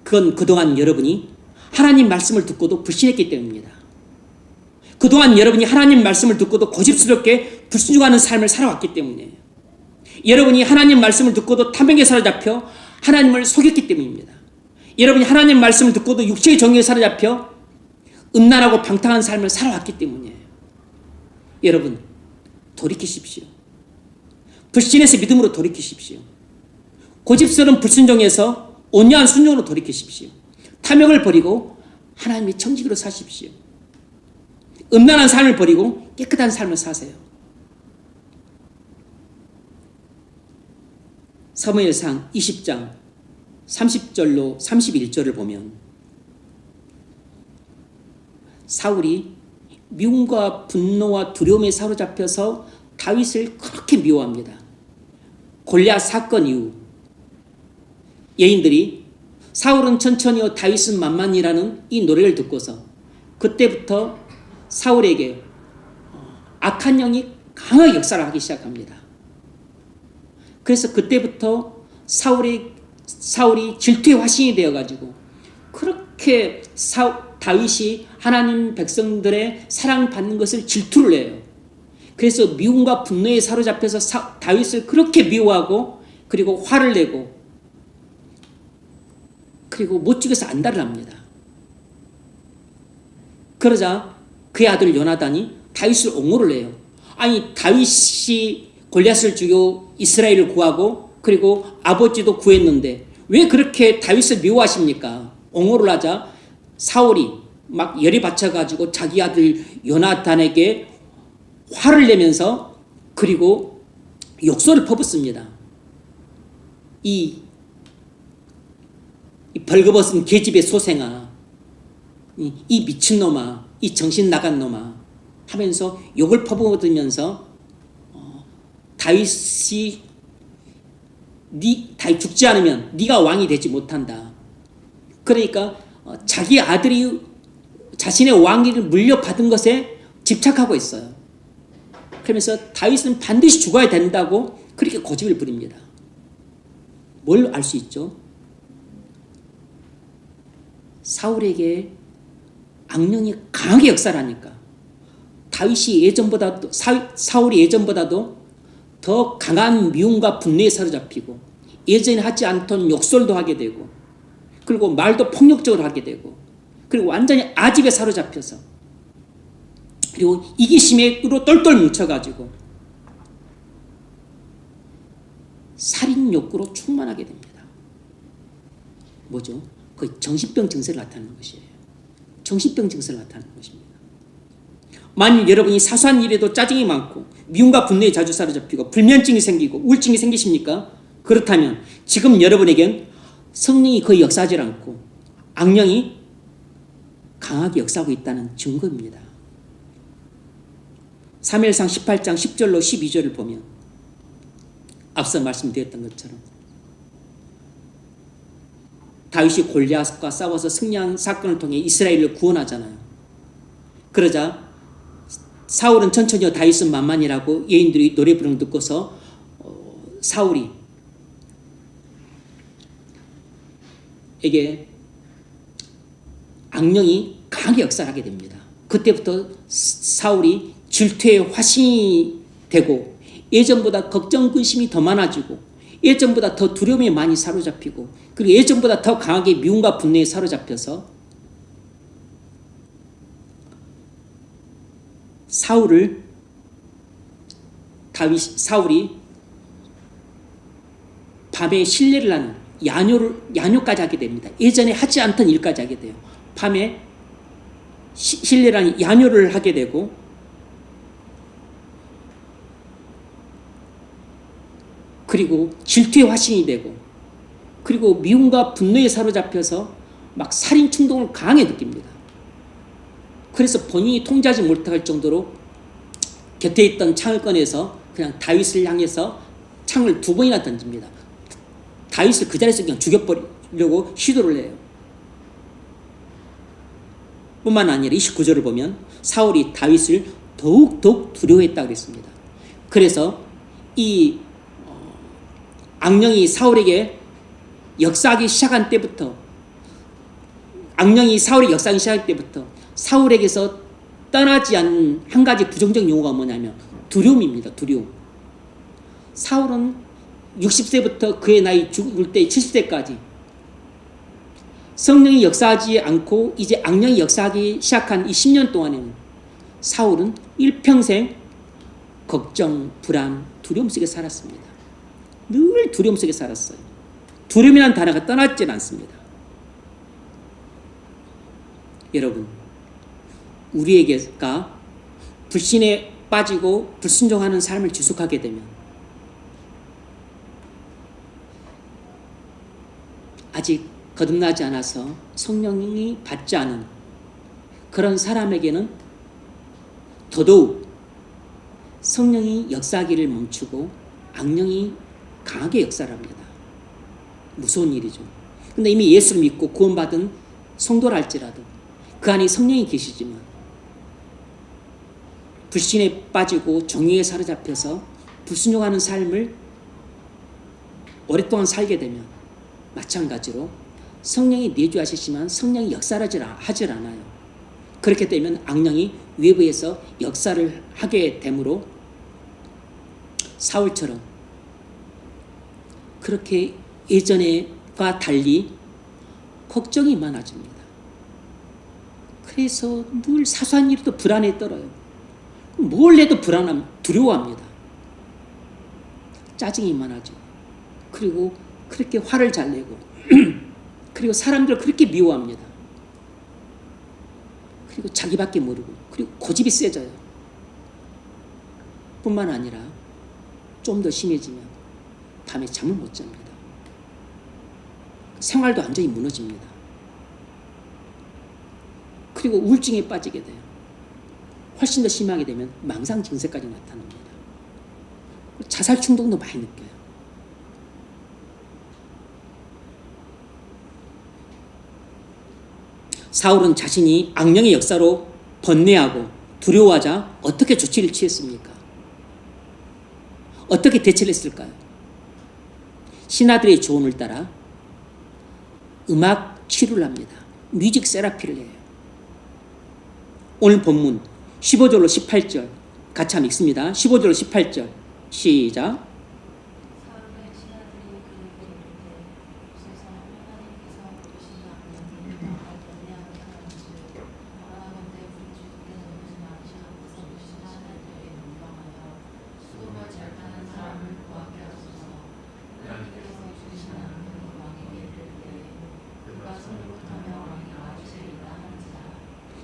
그건 그동안 여러분이 하나님 말씀을 듣고도 불신했기 때문입니다. 그동안 여러분이 하나님 말씀을 듣고도 고집스럽게 불순종하는 삶을 살아왔기 때문이에요. 여러분이 하나님 말씀을 듣고도 탐욕에 사로잡혀 하나님을 속였기 때문입니다. 여러분이 하나님 말씀을 듣고도 육체의 정욕에 사로잡혀 음란하고 방탕한 삶을 살아왔기 때문이에요. 여러분, 돌이키십시오. 불신에서 믿음으로 돌이키십시오. 고집스러운 불순종에서 온유한 순종으로 돌이키십시오. 탐욕을 버리고 하나님의 청지기로 사십시오. 음란한 삶을 버리고 깨끗한 삶을 사세요. 사무엘상 20장 30절로 31절을 보면 사울이 미움과 분노와 두려움에 사로잡혀서 다윗을 그렇게 미워합니다. 골리앗 사건 이후 여인들이 사울은 천천히요 다윗은 만만이라는 이 노래를 듣고서 그때부터 사울에게 악한 영이 강하게 역사를 하기 시작합니다. 그래서 그때부터 사울이 질투의 화신이 되어가지고 그렇게 다윗이 하나님 백성들의 사랑받는 것을 질투를 해요. 그래서 미움과 분노에 사로잡혀서 다윗을 그렇게 미워하고 그리고 화를 내고 그리고 못 죽여서 안달을 합니다. 그러자 그의 아들 요나단이 다윗을 옹호를 해요. 아니 다윗이 골리앗을 죽여 이스라엘을 구하고 그리고 아버지도 구했는데 왜 그렇게 다윗을 미워하십니까? 옹호를 하자 사울이 막 열이 받쳐가지고 자기 아들 요나단에게 화를 내면서 그리고 욕설을 퍼붓습니다. 이 벌거벗은 계집의 소생아, 이 미친놈아, 이 정신 나간 놈아 하면서 욕을 퍼부으면서 다윗이 다윗 죽지 않으면 네가 왕이 되지 못한다. 그러니까 자기 아들이 자신의 왕위를 물려받은 것에 집착하고 있어요. 그러면서 다윗은 반드시 죽어야 된다고 그렇게 고집을 부립니다. 뭘 알 수 있죠? 사울에게 악령이 강하게 역사하니까 다윗이 예전보다도 사울이 예전보다도 더 강한 미움과 분노에 사로잡히고 예전에 하지 않던 욕설도 하게 되고 그리고 말도 폭력적으로 하게 되고 그리고 완전히 아집에 사로잡혀서 그리고 이기심으로 똘똘 뭉쳐가지고 살인 욕구로 충만하게 됩니다. 뭐죠? 거의 정신병 증세를 나타내는 것이에요. 정신병 증세를 나타내는 것입니다. 만일 여러분이 사소한 일에도 짜증이 많고 미움과 분노에 자주 사로잡히고 불면증이 생기고 우울증이 생기십니까? 그렇다면 지금 여러분에겐 성령이 거의 역사하지 않고 악령이 강하게 역사하고 있다는 증거입니다. 사무엘상 18장 10절로 12절을 보면 앞서 말씀드렸던 것처럼 다윗이 골리앗과 싸워서 승리한 사건을 통해 이스라엘을 구원하잖아요. 그러자 사울은 천천히요 다윗은 만만이라고 여인들이 노래 부르는 걸 듣고서 사울이 에게 악령이 강하게 역사하게 됩니다. 그때부터 사울이 질투의 화신이 되고 예전보다 걱정 근심이 더 많아지고 예전보다 더 두려움에 많이 사로잡히고 그리고 예전보다 더 강하게 미움과 분노에 사로잡혀서 사울이 밤에 신뢰를 하는 야뇨까지 하게 됩니다. 예전에 하지 않던 일까지 하게 돼요. 밤에 신뢰를 하는 야뇨를 하게 되고 그리고 질투의 화신이 되고 그리고 미움과 분노에 사로잡혀서 막 살인 충동을 강하게 느낍니다. 그래서 본인이 통제하지 못할 정도로 곁에 있던 창을 꺼내서 그냥 다윗을 향해서 창을 2번이나 던집니다. 다윗을 그 자리에서 그냥 죽여버리려고 시도를 해요. 뿐만 아니라 29절을 보면 사울이 다윗을 더욱 두려워했다고 그랬습니다. 그래서 이 악령이 사울에게 역사하기 시작한 때부터 사울에게서 떠나지 않는 한 가지 부정적 용어가 뭐냐면 두려움입니다. 두려움. 사울은 60세부터 그의 나이 죽을 때 70세까지 성령이 역사하지 않고 이제 악령이 역사하기 시작한 이 10년 동안에는 사울은 일평생 걱정, 불안, 두려움 속에 살았습니다. 늘 두려움 속에 살았어요. 두려움이라는 단어가 떠나질 않습니다. 여러분, 우리에게가 불신에 빠지고 불순종하는 삶을 지속하게 되면 아직 거듭나지 않아서 성령이 받지 않은 그런 사람에게는 더더욱 성령이 역사하기를 멈추고 악령이 강하게 역사를 합니다. 무서운 일이죠. 근데 이미 예수를 믿고 구원받은 성도라 할지라도 그 안에 성령이 계시지만 불신에 빠지고 정욕에 사로잡혀서 불순종하는 삶을 오랫동안 살게 되면 마찬가지로 성령이 내주하시지만 성령이 역사를 하질 않아요. 그렇게 되면 악령이 외부에서 역사를 하게 되므로 사울처럼 그렇게 예전과 달리 걱정이 많아집니다. 그래서 늘 사소한 일도 불안에 떨어요. 뭘 해도 두려워합니다. 짜증이 많아지고 그리고 그렇게 화를 잘 내고 그리고 사람들을 그렇게 미워합니다. 그리고 자기밖에 모르고 그리고 고집이 세져요. 뿐만 아니라 좀 더 심해지면 밤에 잠을 못 잡니다. 생활도 완전히 무너집니다. 그리고 우울증에 빠지게 돼요. 훨씬 더 심하게 되면 망상 증세까지 나타납니다. 자살 충동도 많이 느껴요. 사울은 자신이 악령의 역사로 번뇌하고 두려워하자 어떻게 조치를 취했습니까? 어떻게 대처를 했을까요? 신하들의 조언을 따라 음악 치료를 합니다. 뮤직 세라피를 해요. 오늘 본문 15절로 18절 같이 한번 읽습니다. 15절로 18절 시작.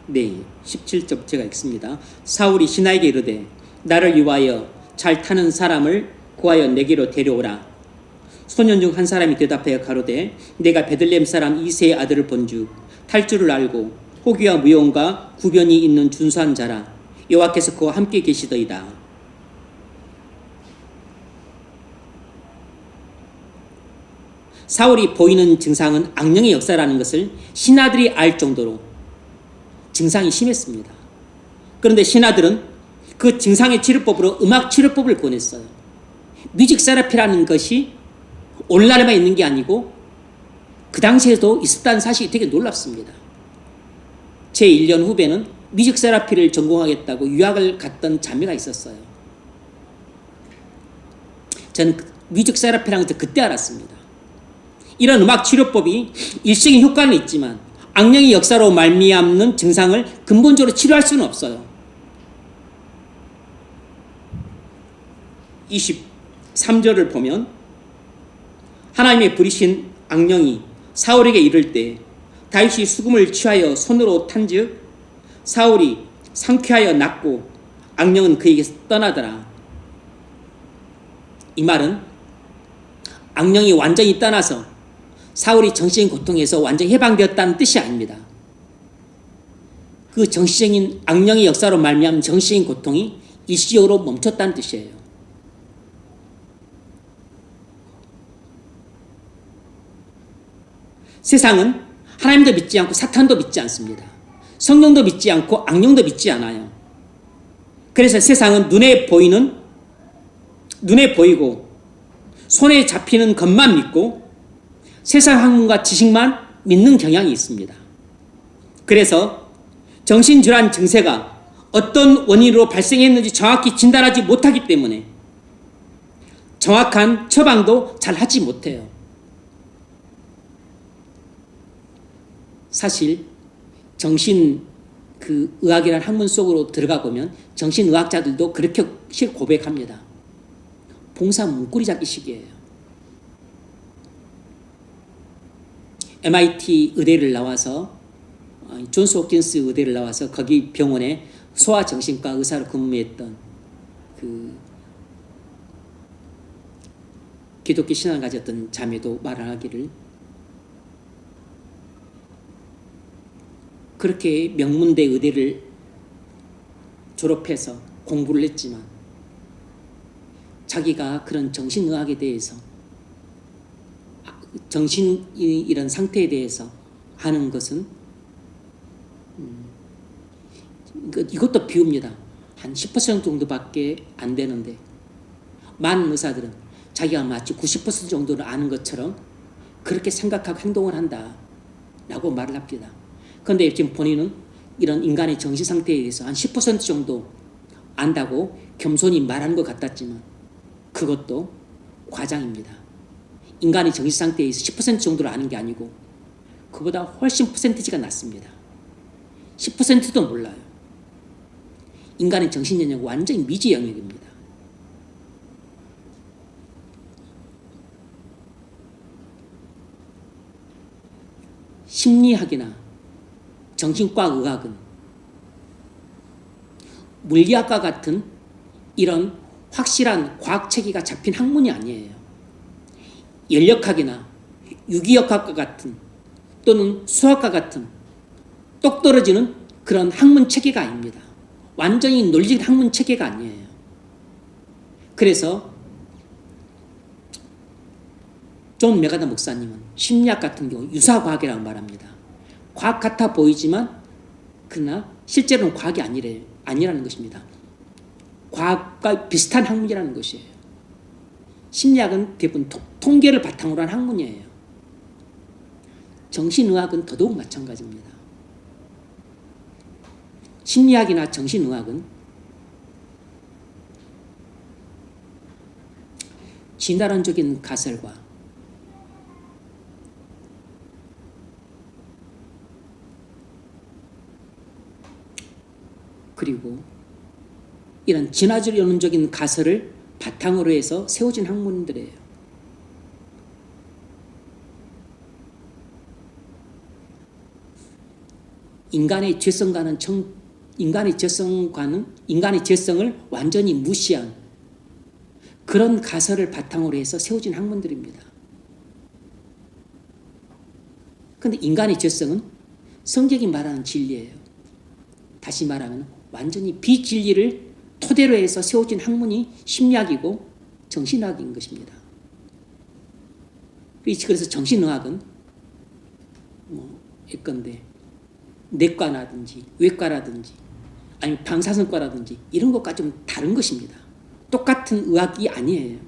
네, 17절 제가 읽습니다. 사울이 신하에게 이르되 나를 위하여 잘 타는 사람을 구하여 내게로 데려오라. 소년 중 한 사람이 대답하여 가로되 내가 베들레헴 사람 이새의 아들을 본즉 탈 줄을 알고 호기와 무용과 구변이 있는 준수한 자라. 여호와께서 그와 함께 계시더이다. 사울이 보이는 증상은 악령의 역사라는 것을 신하들이 알 정도로 증상이 심했습니다. 그런데 신하들은 그 증상의 치료법으로 음악 치료법을 권했어요. 뮤직 세라피라는 것이 오늘날에만 있는 게 아니고 그 당시에도 있었다는 사실이 되게 놀랍습니다. 제 1년 후배는 뮤직 세라피를 전공하겠다고 유학을 갔던 자매가 있었어요. 저는 뮤직 세라피라는 것을 그때 알았습니다. 이런 음악 치료법이 일시적인 효과는 있지만 악령의 역사로 말미암는 증상을 근본적으로 치료할 수는 없어요. 23절을 보면 하나님의 부리신 악령이 사울에게 이를 때 다윗이 수금을 취하여 손으로 탄즉 사울이 상쾌하여 낫고 악령은 그에게서 떠나더라. 이 말은 악령이 완전히 떠나서 사울이 정신적인 고통에서 완전히 해방되었다는 뜻이 아닙니다. 그 정신적인 악령의 역사로 말미암은 정신적인 고통이 일시적으로 멈췄다는 뜻이에요. 세상은 하나님도 믿지 않고 사탄도 믿지 않습니다. 성령도 믿지 않고 악령도 믿지 않아요. 그래서 세상은 눈에 보이고 손에 잡히는 것만 믿고 세상 학문과 지식만 믿는 경향이 있습니다. 그래서 정신질환 증세가 어떤 원인으로 발생했는지 정확히 진단하지 못하기 때문에 정확한 처방도 잘 하지 못해요. 사실 정신의학이라는 학문 속으로 들어가 보면 정신의학자들도 그렇게 고백합니다. 봉사 문고리 잡기 식이에요. MIT 의대를 나와서 존스 홉킨스 의대를 나와서 거기 병원에 소아정신과 의사로 근무했던 그 기독교 신앙을 가졌던 자매도 말하기를 그렇게 명문대 의대를 졸업해서 공부를 했지만 자기가 그런 정신의학에 대해서 정신 이런 상태에 대해서 하는 것은 이것도 비웁니다. 한 10% 정도밖에 안 되는데 많은 의사들은 자기가 마치 90% 정도를 아는 것처럼 그렇게 생각하고 행동을 한다 라고 말을 합니다. 그런데 지금 본인은 이런 인간의 정신 상태에 대해서 한 10% 정도 안다고 겸손히 말하는 것 같았지만 그것도 과장입니다. 인간의 정신 상태에 있어 10% 정도를 아는 게 아니고 그보다 훨씬 퍼센티지가 낮습니다. 10%도 몰라요. 인간의 정신 영역은 완전히 미지 영역입니다. 심리학이나 정신과 의학은 물리학과 같은 이런 확실한 과학 체계가 잡힌 학문이 아니에요. 연력학이나 유기역학과 같은 또는 수학과 같은 똑 떨어지는 그런 학문 체계가 아닙니다. 완전히 논리적 학문 체계가 아니에요. 그래서 존 메가더 목사님은 심리학 같은 경우 유사과학이라고 말합니다. 과학 같아 보이지만 그러나 실제로는 과학이 아니라는 것입니다. 과학과 비슷한 학문이라는 것이에요. 심리학은 대부분 통계를 바탕으로 한 학문이에요. 정신의학은 더더욱 마찬가지입니다. 심리학이나 정신의학은 진화론적인 가설과 그리고 이런 진화론적인 가설을 바탕으로 해서 세워진 학문들이에요. 인간의 죄성을 완전히 무시한 그런 가설을 바탕으로 해서 세워진 학문들입니다. 그런데 인간의 죄성은 성경이 말하는 진리예요. 다시 말하면 완전히 비진리를 토대로 해서 세워진 학문이 심리학이고 정신의학인 것입니다. 그래서 정신의학은 예컨대 내과라든지 외과라든지 아니면 방사선과라든지 이런 것과 좀 다른 것입니다. 똑같은 의학이 아니에요.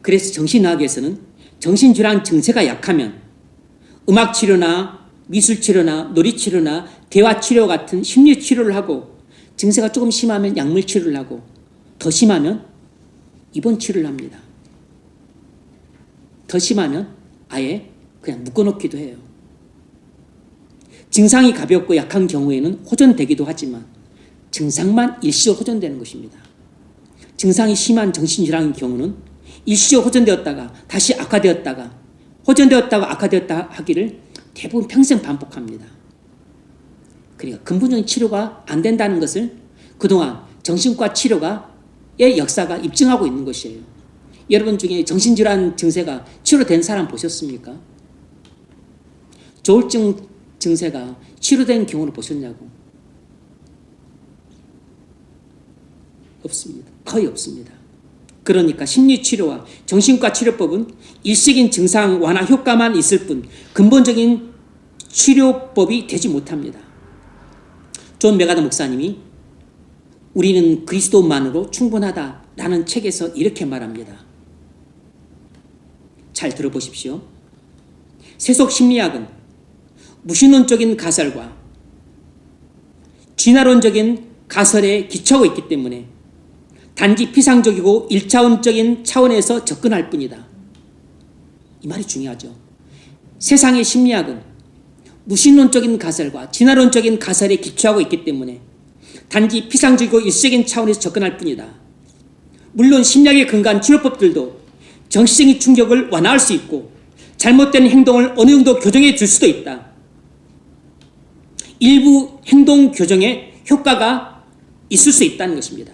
그래서 정신의학에서는 정신질환 증세가 약하면 음악치료나 미술치료나 놀이치료나 대화치료 같은 심리치료를 하고 증세가 조금 심하면 약물치료를 하고 더 심하면 입원치료를 합니다. 더 심하면 아예 그냥 묶어놓기도 해요. 증상이 가볍고 약한 경우에는 호전되기도 하지만 증상만 일시적으로 호전되는 것입니다. 증상이 심한 정신질환의 경우는 일시적으로 호전되었다가 다시 악화되었다가 호전되었다가 악화되었다 하기를 대부분 평생 반복합니다. 그러니까 근본적인 치료가 안 된다는 것을 그동안 정신과 치료의 역사가 입증하고 있는 것이에요. 여러분 중에 정신질환 증세가 치료된 사람 보셨습니까? 조울증 증세가 치료된 경우를 보셨냐고? 없습니다. 거의 없습니다. 그러니까 심리치료와 정신과 치료법은 일시적인 증상 완화 효과만 있을 뿐 근본적인 치료법이 되지 못합니다. 존 메가더 목사님이 우리는 그리스도만으로 충분하다라는 책에서 이렇게 말합니다. 잘 들어보십시오. 세속 심리학은 무신론적인 가설과 진화론적인 가설에 기초하고 있기 때문에 단지 피상적이고 1차원적인 차원에서 접근할 뿐이다. 이 말이 중요하죠. 세상의 심리학은 무신론적인 가설과 진화론적인 가설에 기초하고 있기 때문에 단지 피상적이고 일시적인 차원에서 접근할 뿐이다. 물론 심리학에 근거한 치료법들도 정신적인 충격을 완화할 수 있고 잘못된 행동을 어느 정도 교정해 줄 수도 있다. 일부 행동 교정에 효과가 있을 수 있다는 것입니다.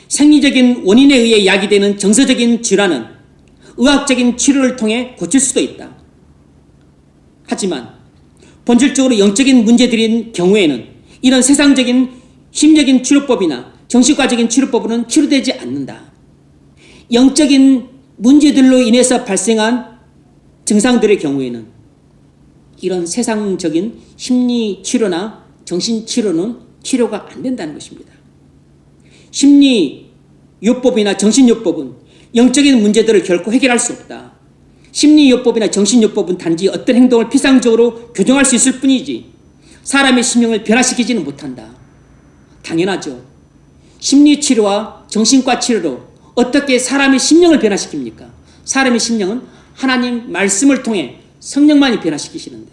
생리적인 원인에 의해 야기되는 정서적인 질환은 의학적인 치료를 통해 고칠 수도 있다. 하지만 본질적으로 영적인 문제들인 경우에는 이런 세상적인 심리적인 치료법이나 정신과적인 치료법으로는 치료되지 않는다. 영적인 문제들로 인해서 발생한 증상들의 경우에는 이런 세상적인 심리치료나 정신치료는 치료가 안 된다는 것입니다. 심리요법이나 정신요법은 영적인 문제들을 결코 해결할 수 없다. 심리요법이나 정신요법은 단지 어떤 행동을 피상적으로 교정할 수 있을 뿐이지 사람의 심령을 변화시키지는 못한다. 당연하죠. 심리치료와 정신과 치료로 어떻게 사람의 심령을 변화시킵니까? 사람의 심령은 하나님 말씀을 통해 성령만이 변화시키시는데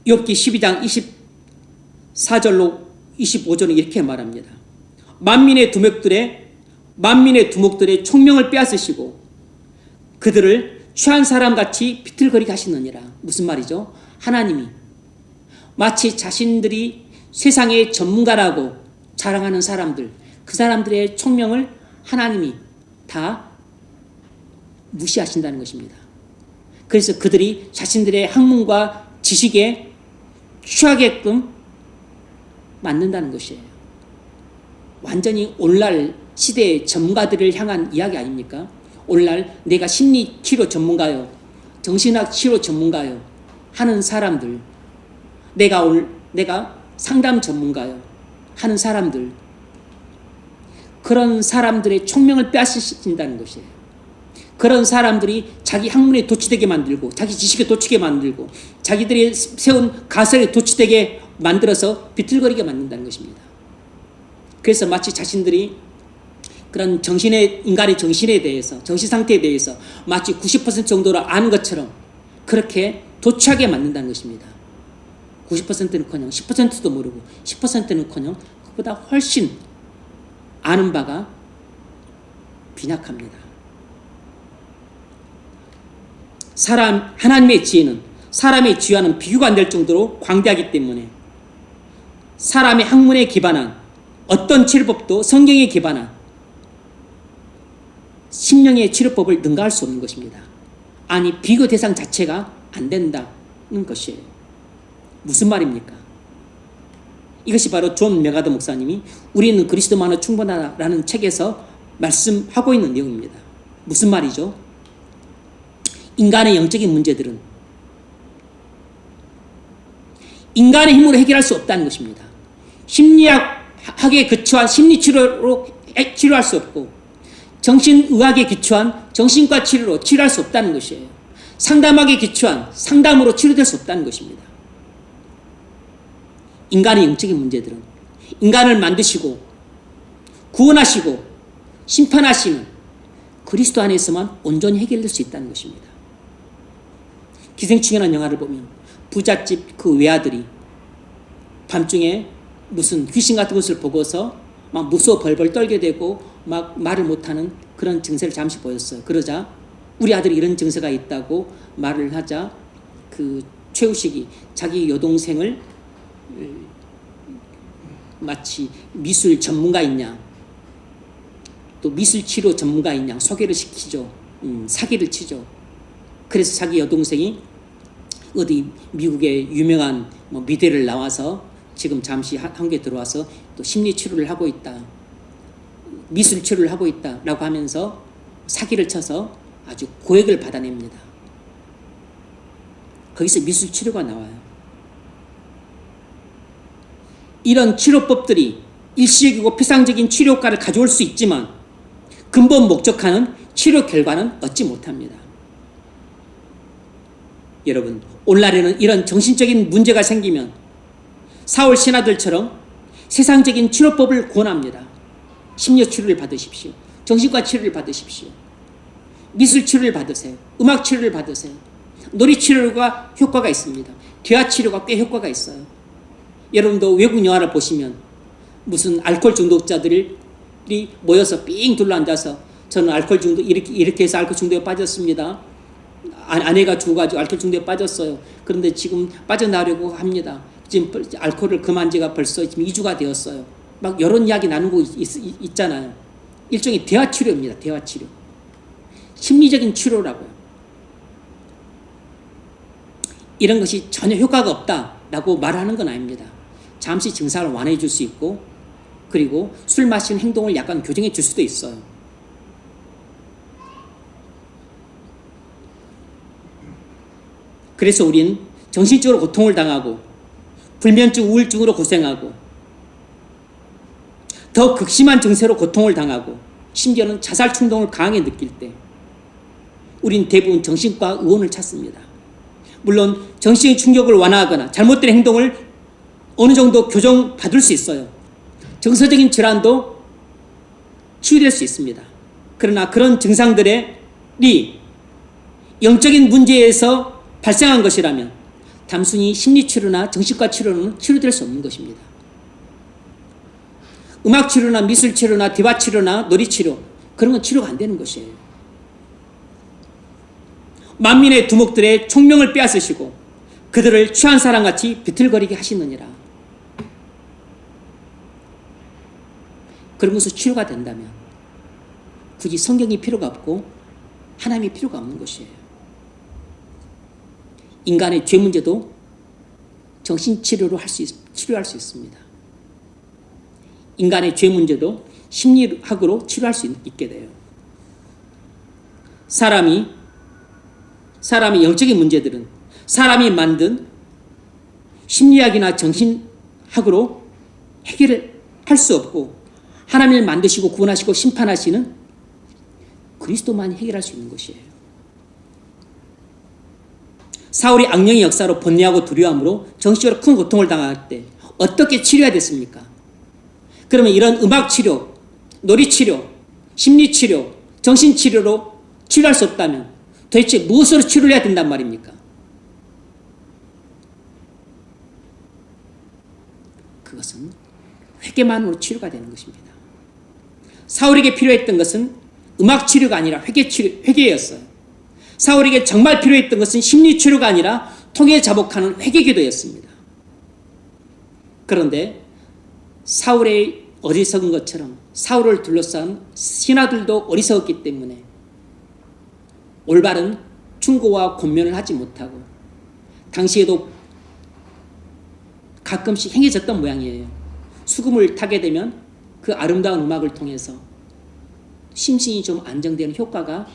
욥기 12장 24절로 25절은 이렇게 말합니다. 만민의 두목들의 총명을 빼앗으시고 그들을 취한 사람같이 비틀거리게 하시느니라. 무슨 말이죠? 하나님이 마치 자신들이 세상의 전문가라고 자랑하는 사람들, 그 사람들의 총명을 하나님이 다 무시하신다는 것입니다. 그래서 그들이 자신들의 학문과 지식에 취하게끔 만든다는 것이에요. 완전히 오늘날 시대의 전문가들을 향한 이야기 아닙니까? 오늘날 내가 심리치료 전문가요, 정신학 치료 전문가요 하는 사람들, 내가 상담 전문가요 하는 사람들, 그런 사람들의 총명을 빼앗으신다는 것이에요. 그런 사람들이 자기 학문에 도취되게 만들고, 자기 지식에 도취되게 만들고, 자기들이 세운 가설에 도취되게 만들어서 비틀거리게 만든다는 것입니다. 그래서 마치 자신들이 그런 인간의 정신에 대해서, 정신 상태에 대해서 마치 90% 정도로 아는 것처럼 그렇게 도취하게 만든다는 것입니다. 90%는커녕 10%도 모르고 10%는커녕 그보다 훨씬 아는 바가 빈약합니다. 하나님의 지혜는 사람의 지혜와는 비교가 안 될 정도로 광대하기 때문에 사람의 학문에 기반한 어떤 치료법도 성경에 기반한 심령의 치료법을 능가할 수 없는 것입니다. 아니, 비교 대상 자체가 안 된다는 것이에요. 무슨 말입니까? 이것이 바로 존 메가더 목사님이 우리는 그리스도만으로 충분하다라는 책에서 말씀하고 있는 내용입니다. 무슨 말이죠? 인간의 영적인 문제들은 인간의 힘으로 해결할 수 없다는 것입니다. 심리학에 기초한 심리치료로 치료할 수 없고, 정신의학에 기초한 정신과 치료로 치료할 수 없다는 것이에요. 상담학에 기초한 상담으로 치료될 수 없다는 것입니다. 인간의 영적인 문제들은 인간을 만드시고 구원하시고 심판하시는 그리스도 안에서만 온전히 해결될 수 있다는 것입니다. 기생충이라는 영화를 보면 부잣집 그 외아들이 밤중에 무슨 귀신 같은 것을 보고서 막 무서워 벌벌 떨게 되고 막 말을 못하는 그런 증세를 잠시 보였어요. 그러자 우리 아들이 이런 증세가 있다고 말을 하자 그 최우식이 자기 여동생을 마치 미술 전문가이냐 또 미술 치료 전문가이냐 소개를 시키죠. 사기를 치죠. 그래서 자기 여동생이 어디 미국의 유명한 미대를 나와서 지금 잠시 한국에 들어와서 또 심리 치료를 하고 있다, 미술 치료를 하고 있다라고 하면서 사기를 쳐서 아주 고액을 받아냅니다. 거기서 미술 치료가 나와요. 이런 치료법들이 일시적이고 피상적인 치료 효과를 가져올 수 있지만 근본 목적하는 치료 결과는 얻지 못합니다. 여러분, 오늘날에는 이런 정신적인 문제가 생기면 사울 신하들처럼 세상적인 치료법을 권합니다. 심리 치료를 받으십시오. 정신과 치료를 받으십시오. 미술 치료를 받으세요. 음악 치료를 받으세요. 놀이 치료가 효과가 있습니다. 대화 치료가 꽤 효과가 있어요. 여러분도 외국 영화를 보시면 무슨 알코올 중독자들이 모여서 삥 둘러앉아서 저는 알코올 중독 이렇게 해서 알코올 중독에 빠졌습니다. 아내가 죽어가지고 알코올 중독에 빠졌어요. 그런데 지금 빠져나오려고 합니다. 지금 알코올을 금한 지가 벌써 지금 2주가 되었어요. 막 이런 이야기 나누고 있잖아요. 일종의 대화 치료입니다. 대화 치료. 심리적인 치료라고요. 이런 것이 전혀 효과가 없다라고 말하는 건 아닙니다. 잠시 증상을 완화해 줄 수 있고, 그리고 술 마시는 행동을 약간 교정해 줄 수도 있어요. 그래서 우린 정신적으로 고통을 당하고 불면증, 우울증으로 고생하고 더 극심한 증세로 고통을 당하고 심지어는 자살 충동을 강하게 느낄 때 우린 대부분 정신과 의원을 찾습니다. 물론 정신의 충격을 완화하거나 잘못된 행동을 어느 정도 교정받을 수 있어요. 정서적인 질환도 치유될 수 있습니다. 그러나 그런 증상들이 영적인 문제에서 발생한 것이라면 단순히 심리치료나 정신과 치료는 치료될 수 없는 것입니다. 음악치료나 미술치료나 대화치료나 놀이치료, 그런 건 치료가 안 되는 것이에요. 만민의 두목들의 총명을 빼앗으시고 그들을 취한 사람같이 비틀거리게 하시느니라. 그런 것으로 치료가 된다면 굳이 성경이 필요가 없고 하나님이 필요가 없는 것이에요. 인간의 죄 문제도 정신치료로 치료할 수 있습니다. 인간의 죄 문제도 심리학으로 치료할 수 있게 돼요. 사람의 영적인 문제들은 사람이 만든 심리학이나 정신학으로 해결을 할 수 없고 하나님을 만드시고 구원하시고 심판하시는 그리스도만이 해결할 수 있는 것이에요. 사울이 악령의 역사로 번뇌하고 두려움으로 정신적으로 큰 고통을 당할 때 어떻게 치료해야 됐습니까? 그러면 이런 음악치료, 놀이치료, 심리치료, 정신치료로 치료할 수 없다면 도대체 무엇으로 치료를 해야 된단 말입니까? 그것은 회개만으로 치료가 되는 것입니다. 사울에게 필요했던 것은 음악치료가 아니라 회개였어요. 사울에게 정말 필요했던 것은 심리치료가 아니라 통해 자복하는 회개기도였습니다. 그런데 사울의 어리석은 것처럼 사울을 둘러싼 신하들도 어리석었기 때문에 올바른 충고와 권면을 하지 못하고 당시에도 가끔씩 행해졌던 모양이에요. 수금을 타게 되면 그 아름다운 음악을 통해서 심신이 좀 안정되는 효과가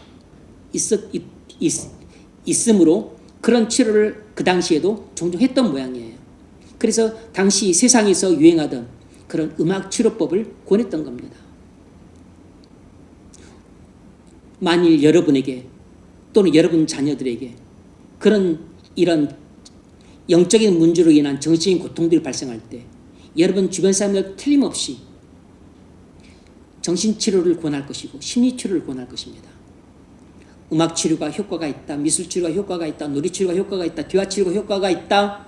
있으므로 그런 치료를 그 당시에도 종종 했던 모양이에요. 그래서 당시 세상에서 유행하던 그런 음악 치료법을 권했던 겁니다. 만일 여러분에게 또는 여러분 자녀들에게 이런 영적인 문제로 인한 정신적인 고통들이 발생할 때 여러분 주변 사람들 틀림없이 정신치료를 권할 것이고 심리치료를 권할 것입니다. 음악치료가 효과가 있다, 미술치료가 효과가 있다, 놀이치료가 효과가 있다, 대화치료가 효과가 있다,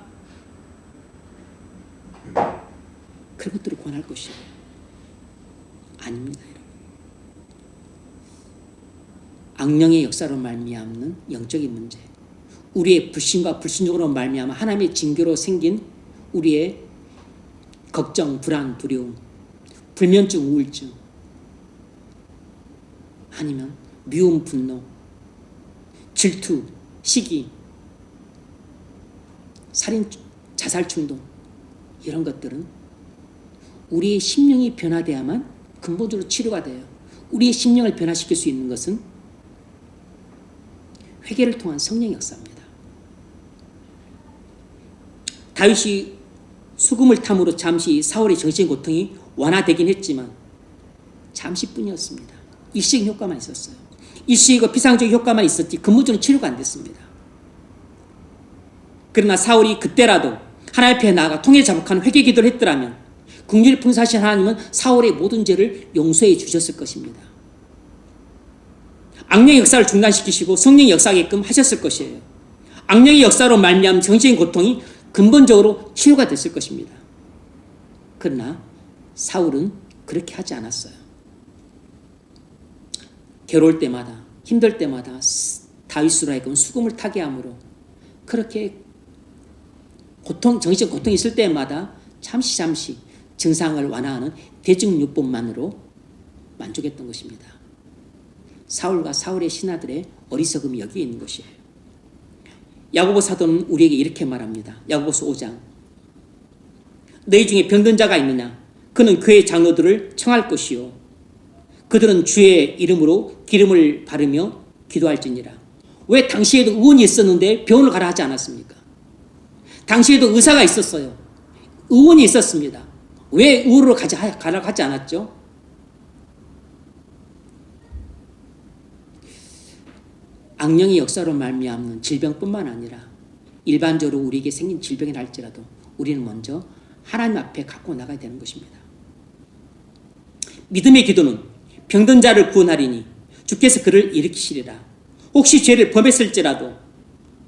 그런 것들을 권할 것이에요. 아닙니다, 여러분. 악령의 역사로 말미암는 영적인 문제, 우리의 불신과 불순종으로 말미암아 하나님의 징계로 생긴 우리의 걱정, 불안, 두려움, 불면증, 우울증, 아니면 미움, 분노, 질투, 시기, 살인, 자살 충동, 이런 것들은 우리의 심령이 변화되어야만 근본적으로 치료가 돼요. 우리의 심령을 변화시킬 수 있는 것은 회개를 통한 성령의 역사입니다. 다윗이 수금을 탐으로 잠시 사울의 정신적인 고통이 완화되긴 했지만 잠시뿐이었습니다. 일시적인 효과만 있었어요. 일시적이고 피상적인 효과만 있었지 근본적인 치료가 안 됐습니다. 그러나 사울이 그때라도 하나님 앞에 나아가 통해 자복하는 회개 기도를 했더라면 긍휼히 풍성하신 하나님은 사울의 모든 죄를 용서해 주셨을 것입니다. 악령의 역사를 중단시키시고 성령의 역사하게끔 하셨을 것이에요. 악령의 역사로 말미암은 정신적인 고통이 근본적으로 치유가 됐을 것입니다. 그러나 사울은 그렇게 하지 않았어요. 괴로울 때마다, 힘들 때마다 다윗으로 하여금 수금을 타게 함으로 그렇게 정신적 고통이 있을 때마다 잠시 증상을 완화하는 대증요법만으로 만족했던 것입니다. 사울과 사울의 신하들의 어리석음이 여기에 있는 것이에요. 야고보 사도는 우리에게 이렇게 말합니다. 야고보서 5장. 너희 중에 병든 자가 있느냐? 그는 교회 장로들을 청할 것이요. 그들은 주의 이름으로 기름을 바르며 기도할지니라. 왜 당시에도 의원이 있었는데 병원을 가라 하지 않았습니까? 당시에도 의사가 있었어요. 의원이 있었습니다. 왜 의원으로 가라고 하지 않았죠? 악령의 역사로 말미암는 질병뿐만 아니라 일반적으로 우리에게 생긴 질병이라 할지라도 우리는 먼저 하나님 앞에 갖고 나가야 되는 것입니다. 믿음의 기도는 병든 자를 구원하리니 주께서 그를 일으키시리라. 혹시 죄를 범했을지라도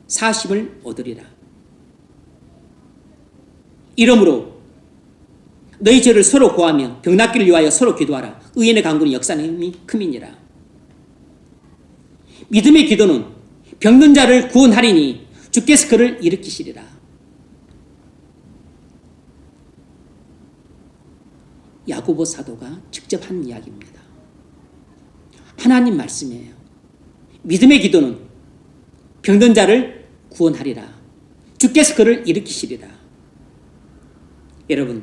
사심을 얻으리라. 이러므로 너희 죄를 서로 고하며 병 낫기를 위하여 서로 기도하라. 의인의 간구는 역사는 힘이 큼이니라. 믿음의 기도는 병든 자를 구원하리니 주께서 그를 일으키시리라. 야고보 사도가 직접 한 이야기입니다. 하나님 말씀이에요. 믿음의 기도는 병든 자를 구원하리라. 주께서 그를 일으키시리라. 여러분,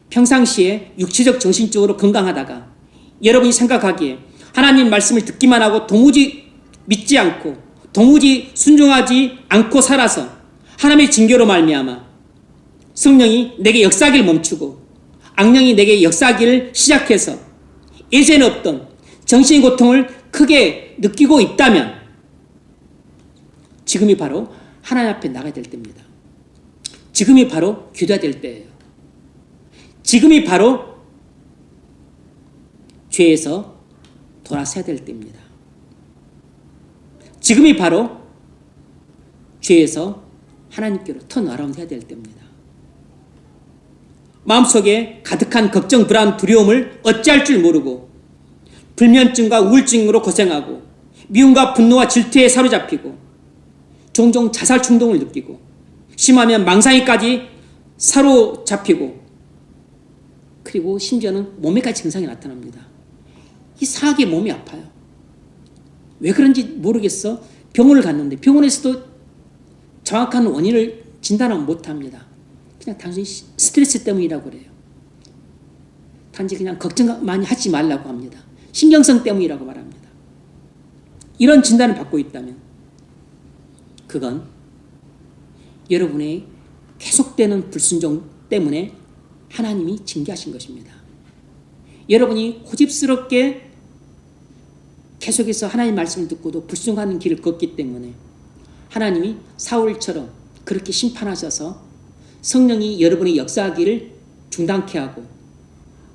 평상시에 육체적 정신적으로 건강하다가 여러분이 생각하기에 하나님 말씀을 듣기만 하고 도무지 믿지 않고 도무지 순종하지 않고 살아서 하나님의 징계로 말미암아 성령이 내게 역사하기를 멈추고 악령이 내게 역사하기를 시작해서 예전에 없던 정신의 고통을 크게 느끼고 있다면 지금이 바로 하나님 앞에 나가야 될 때입니다. 지금이 바로 기도해야 될 때예요. 지금이 바로 죄에서 돌아서야 될 때입니다. 지금이 바로 죄에서 하나님께로 턴어라운드 해야 될 때입니다. 마음속에 가득한 걱정, 불안, 두려움을 어찌할 줄 모르고 불면증과 우울증으로 고생하고 미움과 분노와 질투에 사로잡히고 종종 자살 충동을 느끼고 심하면 망상에까지 사로잡히고 그리고 심지어는 몸에까지 증상이 나타납니다. 이상하게 몸이 아파요. 왜 그런지 모르겠어. 병원을 갔는데 병원에서도 정확한 원인을 진단은 못합니다. 그냥 단순히 스트레스 때문이라고 그래요. 단지 그냥 걱정 많이 하지 말라고 합니다. 신경성 때문이라고 말합니다. 이런 진단을 받고 있다면 그건 여러분의 계속되는 불순종 때문에 하나님이 징계하신 것입니다. 여러분이 고집스럽게 계속해서 하나님 말씀을 듣고도 불순종하는 길을 걷기 때문에 하나님이 사울처럼 그렇게 심판하셔서 성령이 여러분의 역사하기를 중단케 하고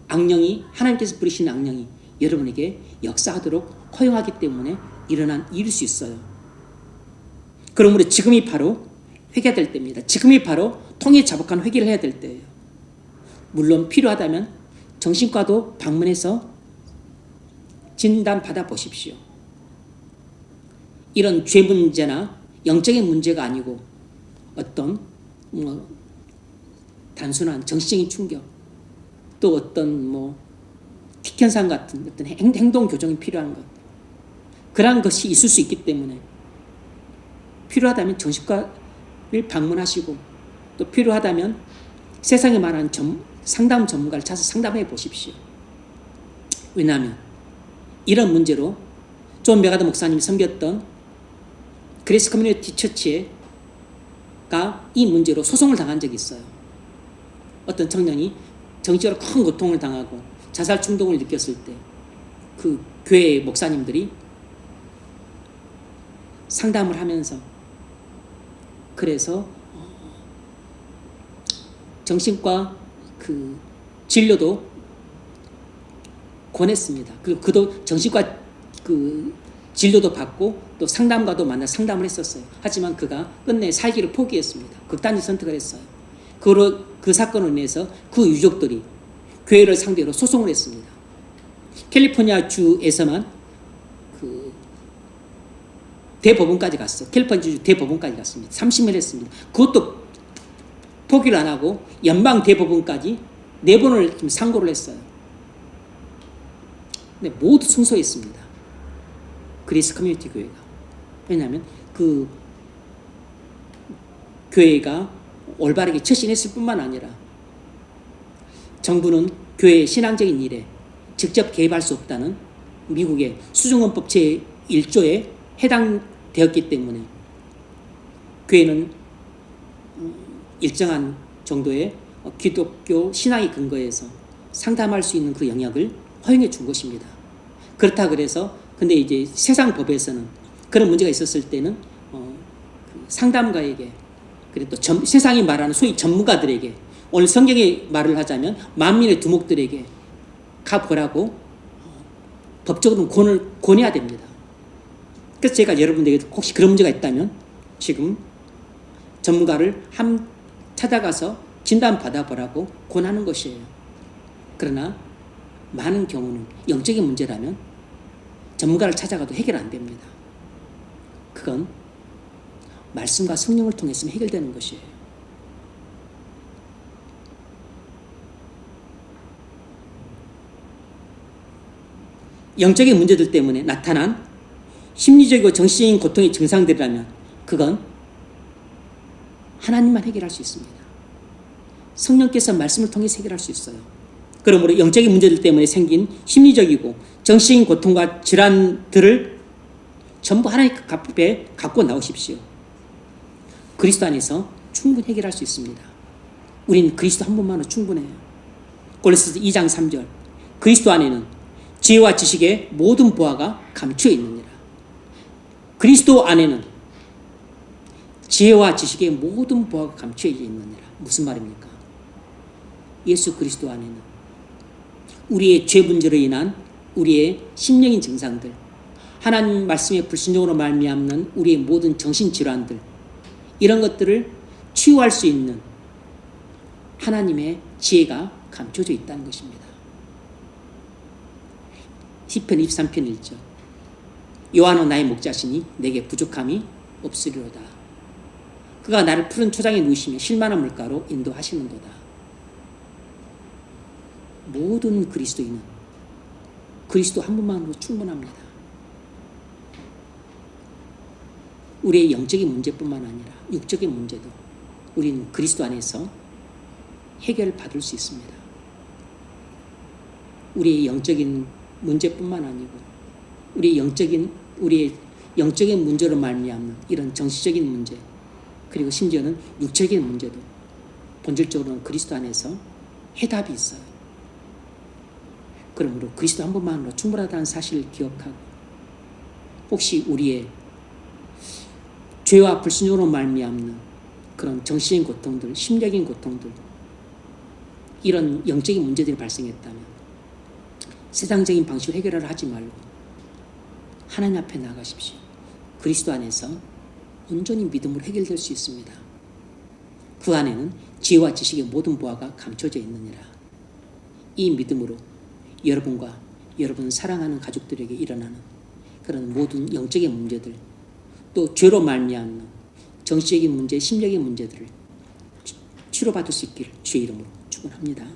악령이 하나님께서 부리신 악령이 여러분에게 역사하도록 허용하기 때문에 일어난 일일 수 있어요. 그러므로 지금이 바로 회개될 때입니다. 지금이 바로 통에 자복한 회개를 해야 될 때예요. 물론 필요하다면 정신과도 방문해서 진단 받아 보십시오. 이런 죄 문제나 영적인 문제가 아니고 어떤 단순한 정신적인 충격 또 어떤 킥현상 같은 어떤 행동 교정이 필요한 것 그러한 것이 있을 수 있기 때문에 필요하다면 정신과를 방문하시고 또 필요하다면 세상에 말하는 상담 전문가를 찾아서 상담해 보십시오. 왜냐하면 이런 문제로 존 메가더 목사님이 섬겼던 그레이스 커뮤니티 처치가 이 문제로 소송을 당한 적이 있어요. 어떤 청년이 정신적으로 큰 고통을 당하고 자살 충동을 느꼈을 때 그 교회 목사님들이 상담을 하면서 그래서 정신과 그 진료도 권했습니다. 그리고 그도 정신과 그 진료도 받고 또 상담가도 만나 상담을 했었어요. 하지만 그가 끝내 살기를 포기했습니다. 극단적 선택을 했어요. 그 사건으로 인해서 그 유족들이 교회를 상대로 소송을 했습니다. 캘리포니아 주에서만 그 대법원까지 갔어. 캘리포니아 주 대법원까지 갔습니다. 30일 했습니다. 그것도 포기를 안 하고 연방 대법원까지 4번을 지금 상고를 했어요. 근데 모두 승소했습니다. 그리스 커뮤니티 교회가. 왜냐하면 그 교회가 올바르게 처신했을 뿐만 아니라 정부는 교회의 신앙적인 일에 직접 개입할 수 없다는 미국의 수중헌법 제1조에 해당되었기 때문에 교회는 일정한 정도의 기독교 신앙의 근거에서 상담할 수 있는 그 영역을 허용해 준 것입니다. 그렇다 그래서 근데 이제 세상 법에서는 그런 문제가 있었을 때는 상담가에게 그리고 또 세상이 말하는 소위 전문가들에게 오늘 성경의 말을 하자면 만민의 두목들에게 가보라고 법적으로 권해야 됩니다. 그래서 제가 여러분들에게 혹시 그런 문제가 있다면 지금 전문가를 찾아가서 진단 받아보라고 권하는 것이에요. 그러나 많은 경우는 영적인 문제라면 전문가를 찾아가도 해결 안 됩니다. 그건 말씀과 성령을 통해서 해결되는 것이에요. 영적인 문제들 때문에 나타난 심리적이고 정신적인 고통의 증상들이라면 그건 하나님만 해결할 수 있습니다. 성령께서 말씀을 통해서 해결할 수 있어요. 그러므로 영적인 문제들 때문에 생긴 심리적이고 정신적인 고통과 질환들을 전부 하나님 앞에 갖고 나오십시오. 그리스도 안에서 충분히 해결할 수 있습니다. 우린 그리스도 한 분만으로 충분해요. 골로새서 2장 3절 그리스도 안에는 지혜와 지식의 모든 보화가 감추어 있느니라. 그리스도 안에는 지혜와 지식의 모든 보화가 감추어 있느니라. 무슨 말입니까? 예수 그리스도 안에는 우리의 죄 문제로 인한 우리의 심령인 증상들, 하나님 말씀의 불순종으로 말미암는 우리의 모든 정신질환들, 이런 것들을 치유할 수 있는 하나님의 지혜가 감춰져 있다는 것입니다. 시편 23편 1절 여호와는 나의 목자시니 내게 부족함이 없으리로다. 그가 나를 푸른 초장에 누이시며 실만한 물가로 인도하시는도다. 모든 그리스도인은 그리스도 한 분만으로 충분합니다. 우리의 영적인 문제뿐만 아니라 육적인 문제도 우리는 그리스도 안에서 해결받을 수 있습니다. 우리의 영적인 문제뿐만 아니고 우리의 영적인 문제로 말미암는 이런 정신적인 문제, 그리고 심지어는 육적인 문제도 본질적으로는 그리스도 안에서 해답이 있어요. 그러므로 그리스도 한 분만으로 충분하다는 사실을 기억하고, 혹시 우리의 죄와 불순종으로 말미암는 그런 정신적인 고통들, 심적인 고통들, 이런 영적인 문제들이 발생했다면 세상적인 방식으로 해결을 하지 말고 하나님 앞에 나가십시오. 그리스도 안에서 온전히 믿음으로 해결될 수 있습니다. 그 안에는 지혜와 지식의 모든 보화가 감춰져 있느니라. 이 믿음으로 여러분과 여러분 사랑하는 가족들에게 일어나는 그런 모든 영적인 문제들, 또 죄로 말미암는 정신적인 문제, 심적인 문제들을 치료받을 수 있기를 주의 이름으로 축원합니다.